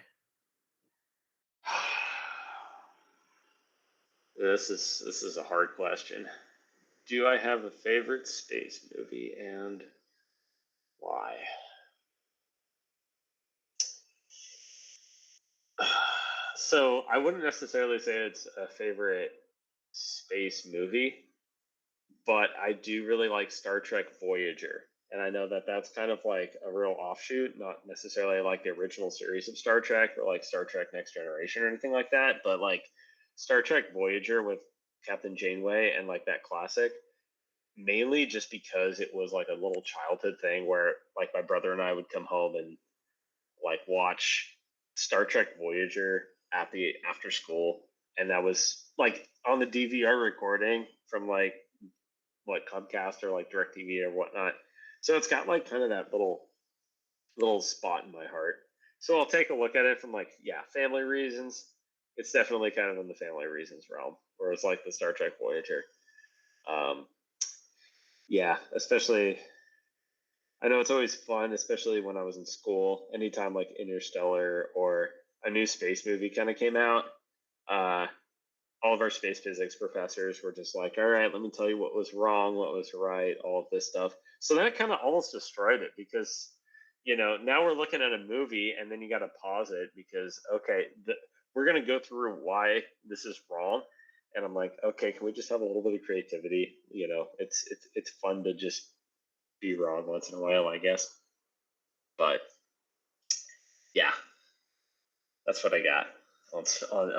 This is a hard question. Do I have a favorite space movie and why? So I wouldn't necessarily say it's a favorite space movie, but I do really like Star Trek Voyager. And I know that that's kind of like a real offshoot, not necessarily like the original series of Star Trek or like Star Trek Next Generation or anything like that, but like Star Trek Voyager with Captain Janeway and like that classic, mainly just because it was like a little childhood thing where like my brother and I would come home and like watch Star Trek Voyager at the after school, and that was like on the DVR recording from like what Comcast or like DirecTV or whatnot. So it's got like kind of that little spot in my heart. So I'll take a look at it from like family reasons. It's definitely kind of in the family reasons realm, whereas like the Star Trek Voyager. Especially I know it's always fun, especially when I was in school. Anytime like Interstellar or a new space movie kind of came out, all of our space physics professors were just like, all right, let me tell you what was wrong, what was right, all of this stuff. So that kind of almost destroyed it because, now we're looking at a movie and then you got to pause it because, okay, we're going to go through why this is wrong. And I'm like, okay, can we just have a little bit of creativity? It's fun to just be wrong once in a while, I guess. But yeah, that's what I got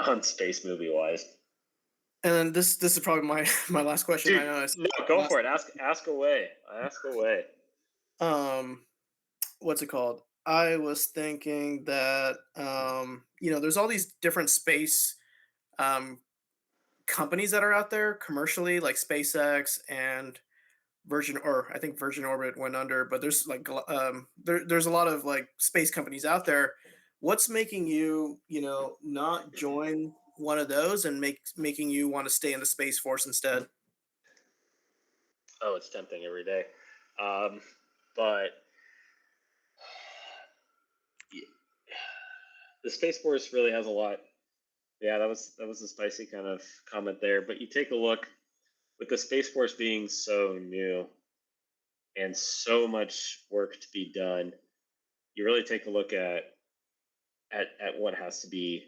on space movie wise. And then this is probably my last question. Dude, I know. no, go for it. Ask away. Ask away. What's it called? I was thinking that there's all these different space um, companies that are out there commercially, like SpaceX and Virgin, or I think Virgin Orbit went under, but there's like there's a lot of like space companies out there. What's making you, not join one of those and making you want to stay in the Space Force instead? Oh, it's tempting every day. Um, but the Space Force really has a lot. Yeah, that was a spicy kind of comment there. But you take a look with the Space Force being so new and so much work to be done. You really take a look at what has to be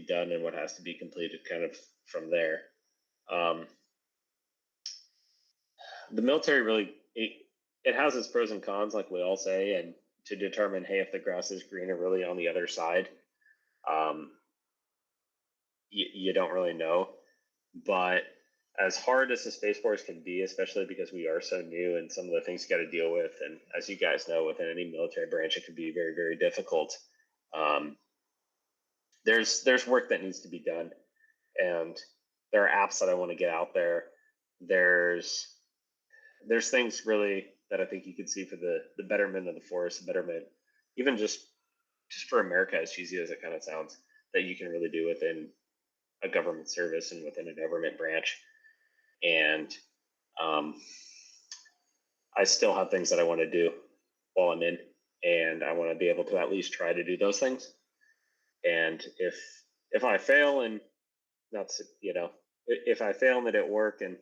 done and what has to be completed kind of from there. Um, the military really it has its pros and cons, like we all say, and to determine, hey, if the grass is greener really on the other side, um, you don't really know. But as hard as the Space Force can be, especially because we are so new and some of the things you got to deal with, and as you guys know, within any military branch, it can be very, very difficult. Um, there's work that needs to be done, and there are apps that I want to get out there. There's there's things really that I think you could see for the betterment of the forest, the betterment, even just for America, as cheesy as it kind of sounds, that you can really do within a government service and within a government branch. And um, I still have things that I want to do while I'm in, and I want to be able to at least try to do those things. And if I fail and not, if I fail and it didn't work, and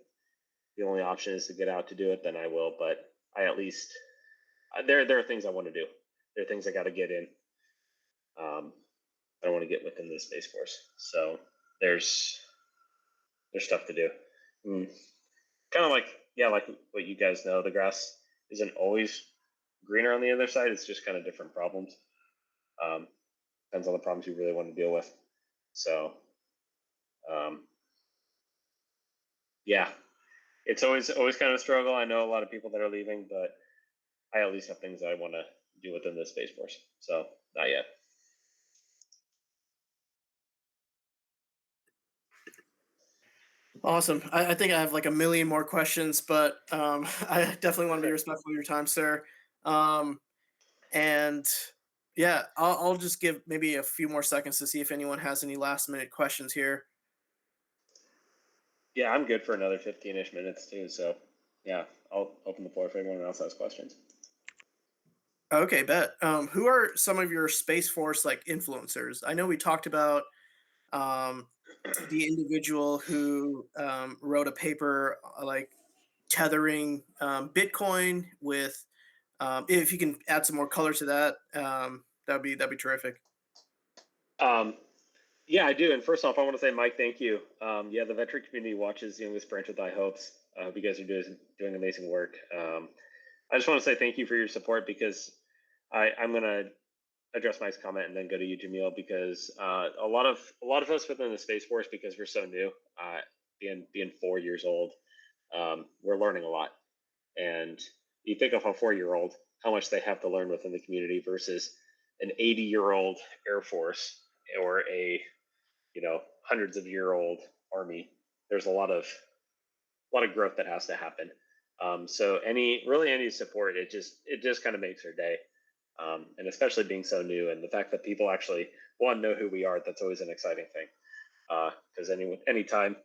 the only option is to get out to do it, then I will. But I at least there are things I want to do. There are things I got to get in. I want to get within the Space Force. So there's stuff to do. Mm. Kind of like, yeah, like what you guys know, the grass isn't always greener on the other side. It's just kind of different problems. Depends on the problems you really want to deal with. So um, yeah, it's always kind of a struggle. I know a lot of people that are leaving, but I at least have things that I want to do within the Space Force. So not yet. Awesome. I think I have like a million more questions, but I definitely want to be respectful of your time, sir. Um, and yeah, I'll just give maybe a few more seconds to see if anyone has any last minute questions here. Yeah, I'm good for another 15-ish minutes too. So yeah, I'll open the floor if anyone else has questions. Okay, bet. Who are some of your Space Force like influencers? I know we talked about um, the individual who wrote a paper like tethering Bitcoin with. If you can add some more color to that, that'd be terrific. Um, yeah, I do. And first off, I want to say, Mike, thank you. Yeah, the veteran community watches the youngest branch with high hopes. I hope you guys are doing amazing work. I just want to say thank you for your support, because I'm going to address Mike's comment and then go to you, Jamil, because a lot of us within the Space Force, because we're so new, being 4 years old, we're learning a lot. And you think of a 4-year-old, how much they have to learn within the community versus an 80-year-old Air Force or a hundreds of year old Army. There's a lot of growth that has to happen. So any support, it just kind of makes our day. And especially being so new, and the fact that people actually know who we are, that's always an exciting thing. Because anytime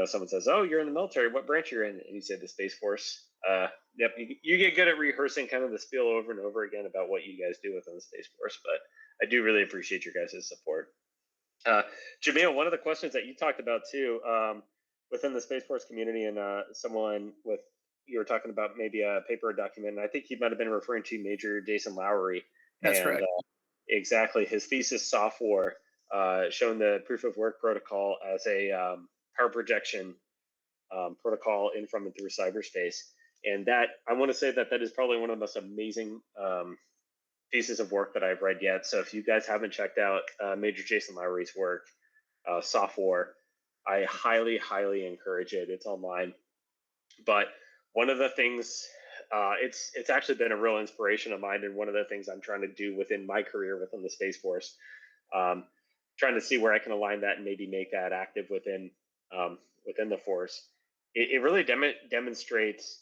someone says, "Oh, you're in the military. What branch you're in?" and you say the Space Force, yep, you get good at rehearsing kind of the spiel over and over again about what you guys do within the Space Force. But I do really appreciate your guys' support. Jamil, one of the questions that you talked about too, within the Space Force community, and someone with you were talking about maybe a paper or document, and I think he might have been referring to Major Jason Lowery, That's and correct. exactly his thesis software showing the proof of work protocol as a power projection protocol in, from, and through cyberspace. And that, I want to say that is probably one of the most amazing pieces of work that I've read yet. So if you guys haven't checked out Major Jason Lowery's work, software, I highly, highly encourage it. It's online. But one of the things it's actually been a real inspiration of mine, and one of the things I'm trying to do within my career within the Space Force. Trying to see where I can align that and maybe make that active within the force. It really demonstrates.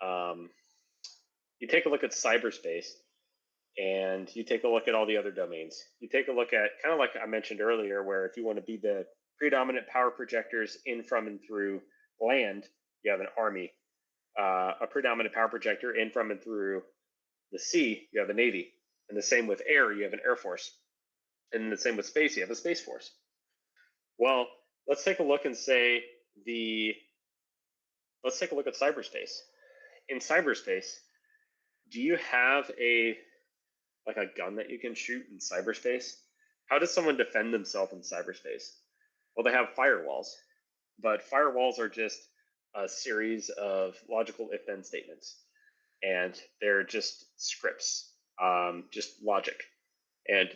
You take a look at cyberspace, and you take a look at all the other domains. You take a look at, kind of like I mentioned earlier, where if you want to be the predominant power projectors in, from, and through land, you have an army. A predominant power projector in, from, and through the sea, you have a navy. And the same with air, you have an air force. And the same with space, you have a space force. Well, let's take a look and say let's take a look at cyberspace. In cyberspace, do you have a gun that you can shoot in cyberspace? How does someone defend themselves in cyberspace? Well, they have firewalls, but firewalls are just a series of logical if-then statements, and they're just scripts, just logic. And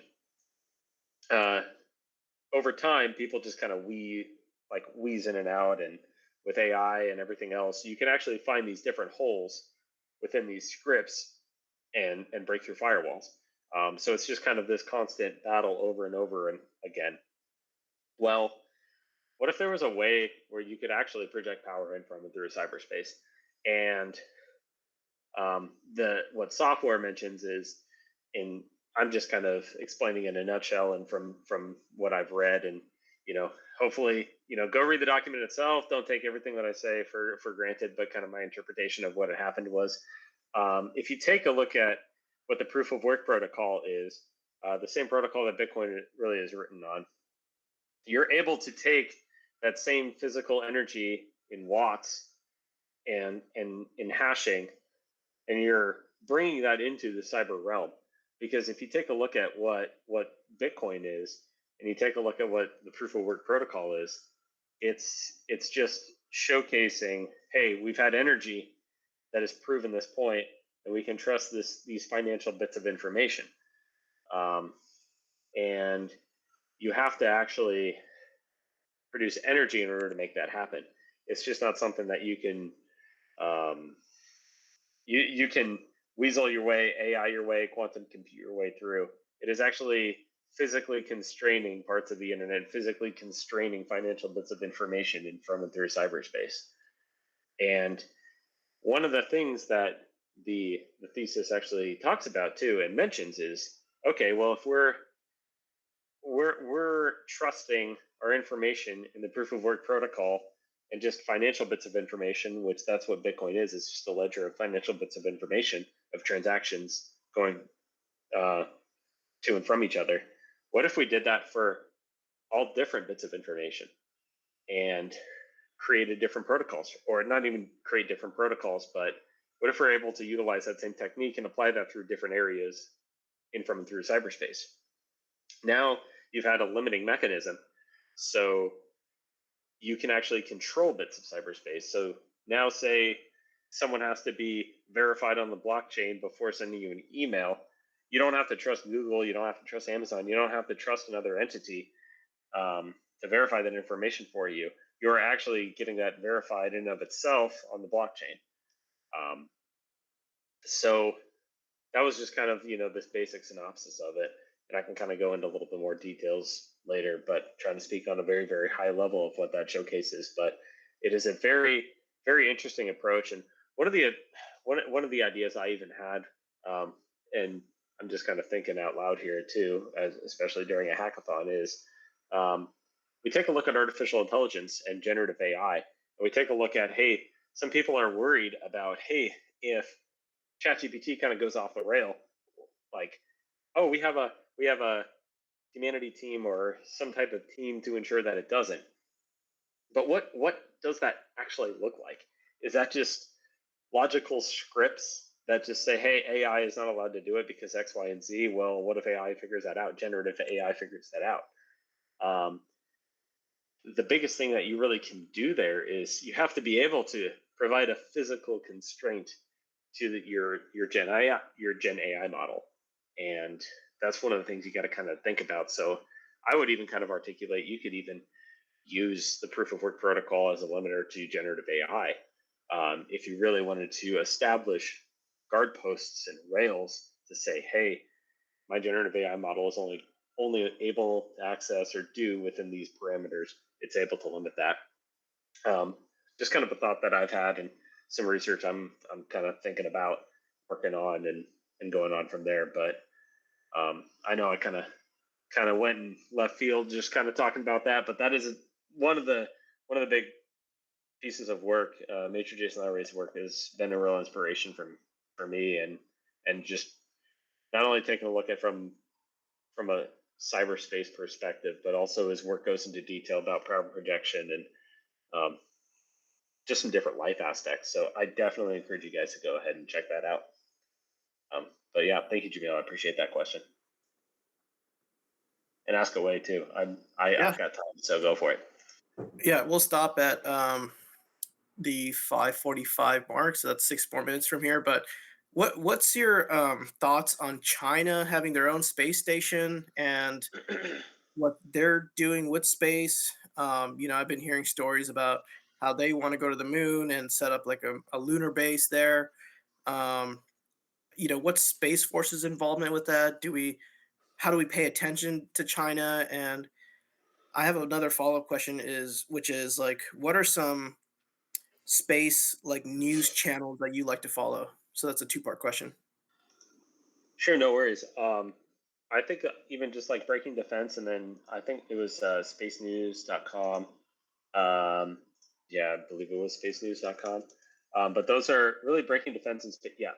over time, people just kind of wheeze in and out, and with AI and everything else, you can actually find these different holes within these scripts and break through firewalls. So it's just kind of this constant battle over and over and again. Well, what if there was a way where you could actually project power in, from, and through cyberspace? And what software mentions is, I'm just kind of explaining in a nutshell and from what I've read, and hopefully go read the document itself. Don't take everything that I say for granted, but kind of my interpretation of what had happened was, if you take a look at what the proof of work protocol is, the same protocol that Bitcoin really is written on, you're able to take that same physical energy in watts and in hashing, and you're bringing that into the cyber realm. Because if you take a look at what Bitcoin is, and you take a look at what the proof of work protocol is, it's just showcasing, hey, we've had energy that has proven this point, and we can trust these financial bits of information. And you have to actually produce energy in order to make that happen. It's just not something that you can you can weasel your way, AI your way, quantum compute your way through. It is actually physically constraining parts of the internet, physically constraining financial bits of information in, from, and through cyberspace. And one of the things that the thesis actually talks about too and mentions is, okay, well, if we're trusting our information in the proof of work protocol and just financial bits of information, which that's what Bitcoin is just a ledger of financial bits of information of transactions going to and from each other. What if we did that for all different bits of information and created different protocols, or not even create different protocols, but what if we're able to utilize that same technique and apply that through different areas in, from, and through cyberspace? Now you've had a limiting mechanism, so you can actually control bits of cyberspace. So now say someone has to be verified on the blockchain before sending you an email. You don't have to trust Google, you don't have to trust Amazon, you don't have to trust another entity to verify that information for you. You're actually getting that verified in and of itself on the blockchain. So that was just kind of, this basic synopsis of it. And I can kind of go into a little bit more details later, but trying to speak on a very, very high level of what that showcases. But it is a very, very interesting approach. And one of the ideas I even had, and I'm just kind of thinking out loud here too, especially during a hackathon, is we take a look at artificial intelligence and generative AI, and we take a look at, hey, some people are worried about, hey, if ChatGPT kind of goes off the rail, like, oh, we have a humanity team or some type of team to ensure that it doesn't. But what does that actually look like? Is that just logical scripts that just say, hey, AI is not allowed to do it because X, Y, and Z? Well, what if AI figures that out? Generative AI figures that out. The biggest thing that you really can do there is you have to be able to provide a physical constraint to your Gen AI model. And that's one of the things you got to kind of think about. So I would even kind of articulate, you could even use the proof of work protocol as a limiter to generative AI. If you really wanted to establish guard posts and rails to say, hey, my generative AI model is only able to access or do within these parameters. It's able to limit that. Just kind of a thought that I've had and some research I'm kind of thinking about working on and going on from there. But I know I kind of went in left field just kind of talking about that, but that is one of the big pieces of work. Major Jason Lowry's work has been a real inspiration for me, and just not only taking a look at from a cyberspace perspective, but also his work goes into detail about power projection and just some different life aspects. So I definitely encourage you guys to go ahead and check that out. But yeah, thank you, Jamil. I appreciate that question. And ask away too. I've got time, so go for it. Yeah, we'll stop at the 5:45 mark, so that's 6 more minutes from here. But what's your thoughts on China having their own space station and what they're doing with space? I've been hearing stories about how they want to go to the moon and set up like a lunar base there. Um, what's Space Force's involvement with that? How do we pay attention to China? And I have another follow-up question which is like, what are some space like news channels that you like to follow? So that's a two-part question. Sure, no worries. I think even just like Breaking Defense, and then I think it was spacenews.com. Yeah, I believe it was spacenews.com. But those are really Breaking Defense and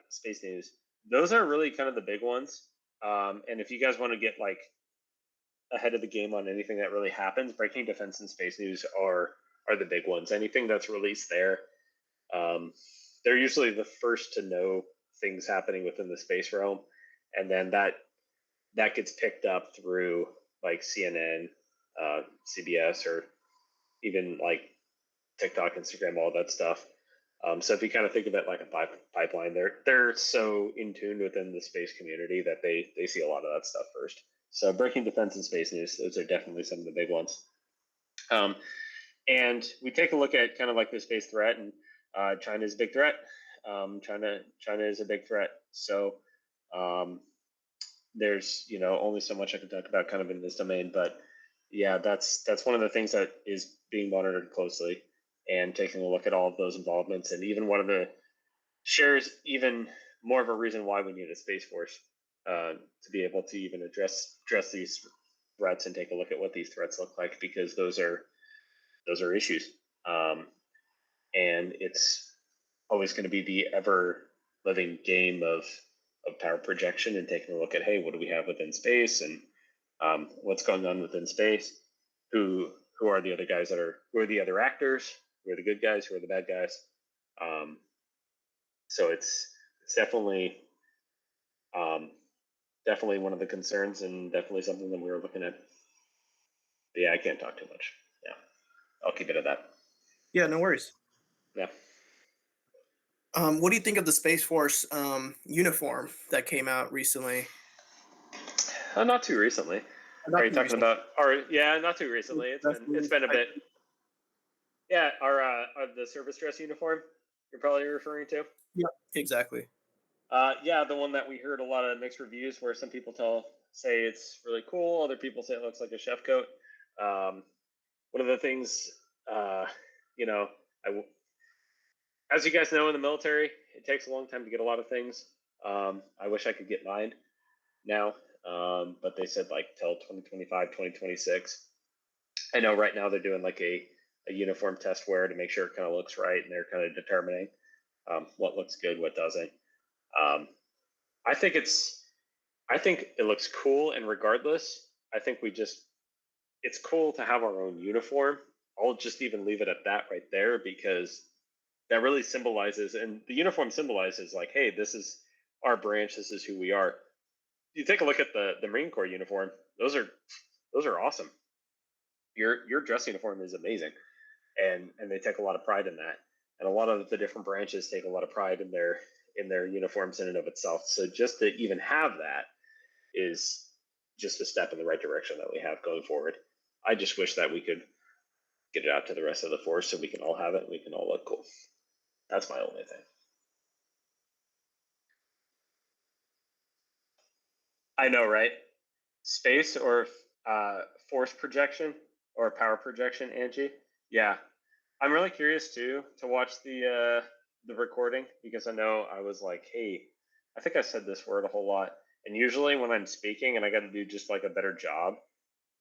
Space News. Those are really kind of the big ones. And if you guys want to get like ahead of the game on anything that really happens, Breaking Defense and Space News are the big ones. Anything that's released there, they're usually the first to know things happening within the space realm, and then that gets picked up through like CNN, CBS, or even like TikTok, Instagram, all that stuff. So if you kind of think of it like a pipeline, they're so in tune within the space community that they see a lot of that stuff first. So Breaking Defense and Space News, those are definitely some of the big ones. And we take a look at kind of like the space threat, and China is a big threat. China is a big threat. So there's only so much I can talk about kind of in this domain, but yeah, that's one of the things that is being monitored closely, and taking a look at all of those involvements, and even one of the shares even more of a reason why we need a space force to be able to even address these threats and take a look at what these threats look like, because those are issues, and it's always going to be the ever living game of power projection, and taking a look at, hey, what do we have within space, and what's going on within space, who are the other guys who are the other actors, who are the good guys, who are the bad guys. So it's definitely definitely one of the concerns, and definitely something that we were looking at. But yeah, I can't talk too much. Yeah, I'll keep it at that. Yeah, no worries. Yeah. What do you think of the Space Force uniform that came out recently? Not too recently. Not Are you too talking recently. about? Or yeah, not too recently. It's been a bit. Yeah, our the service dress uniform you're probably referring to. Yep, exactly. Yeah, the one that we heard a lot of mixed reviews, where some people say it's really cool, other people say it looks like a chef coat. One of the things, as you guys know, in the military, it takes a long time to get a lot of things. I wish I could get mine now, but they said like till 2025, 2026. I know right now they're doing like a uniform test wear to make sure it kind of looks right, and they're kind of determining what looks good, what doesn't. I think it looks cool, and regardless, I think it's cool to have our own uniform. I'll just even leave it at that right there, because that really symbolizes, and the uniform symbolizes like, hey, this is our branch, this is who we are. You take a look at the Marine Corps uniform; those are awesome. Your dress uniform is amazing, and they take a lot of pride in that. And a lot of the different branches take a lot of pride in their uniforms in and of itself. So just to even have that is just a step in the right direction that we have going forward. I just wish that we could get it out to the rest of the force so we can all have it and we can all look cool. That's my only thing. I know, right? Space or force projection or power projection, Angie? Yeah, I'm really curious too to watch the recording because I know I was like, hey, I think I said this word a whole lot. And usually when I'm speaking and I got to do just like a better job,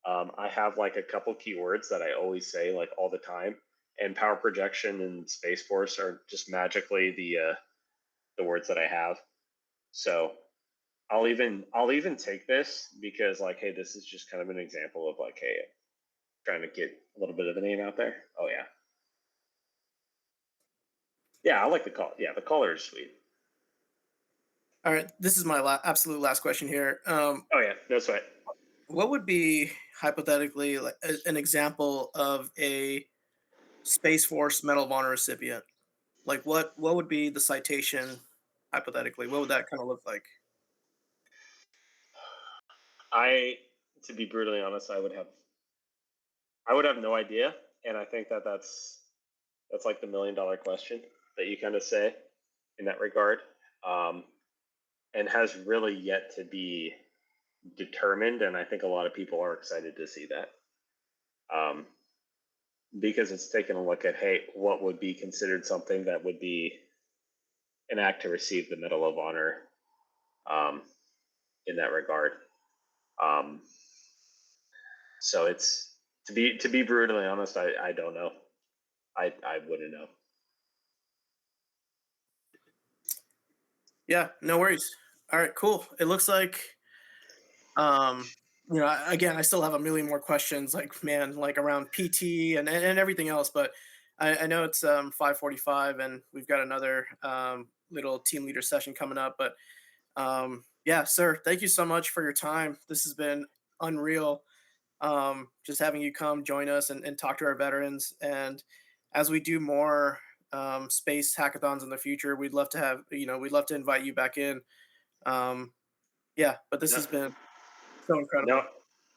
I have like a couple keywords that I always say like all the time. And power projection and space force are just magically the words that I have. So I'll even take this because like, hey, this is just kind of an example of like, hey, trying to get a little bit of a name out there. Oh yeah. Yeah, I like the call. Yeah, the caller is sweet. All right, this is my absolute last question here. Oh yeah, no sweat. What would be hypothetically like an example of a Space Force Medal of Honor recipient? Like what would be the citation hypothetically? What would that kind of look like? I, to be brutally honest, I would have no idea, and I think that that's like the $1 million question that you kind of say in that regard, um, and has really yet to be determined. And I think a lot of people are excited to see that. Because it's taken a look at, hey, what would be considered something that would be an act to receive the Medal of Honor, um, in that regard. Um, so it's to be brutally honest, I don't know. I wouldn't know. Yeah, no worries. All right, cool. It looks like um again, I still have a million more questions like man, like around PT and everything else, but I know it's 5:45 and we've got another little team leader session coming up, but yeah, sir, thank you so much for your time. This has been unreal. Just having you come join us and talk to our veterans. And as we do more space hackathons in the future, we'd love to have, we'd love to invite you back in. Um, yeah, but this No, has been so no, incredible.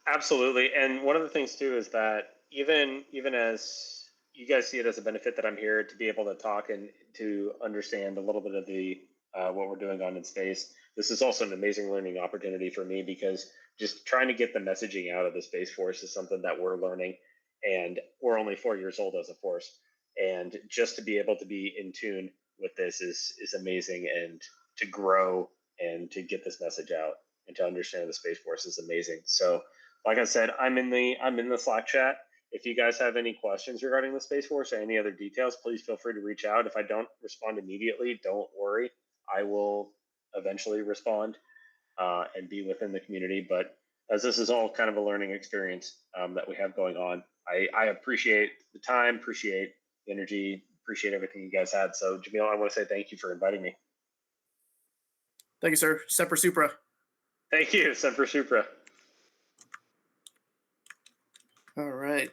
absolutely. And one of the things too is that even as you guys see it as a benefit that I'm here to be able to talk and to understand a little bit of the what we're doing on in space. This is also an amazing learning opportunity for me because just trying to get the messaging out of the Space Force is something that we're learning, and we're only 4 years old as a force, and just to be able to be in tune with this is amazing, and to grow and to get this message out and to understand the Space Force is amazing. So, like I said, I'm in the Slack chat. If you guys have any questions regarding the Space Force or any other details, please feel free to reach out. If I don't respond immediately, don't worry. I will eventually respond and be within the community. But as this is all kind of a learning experience that we have going on, I appreciate the time, appreciate the energy, appreciate everything you guys had. So, Jamil, I want to say thank you for inviting me. Thank you, sir. Semper Supra. Thank you, Semper Supra. All right.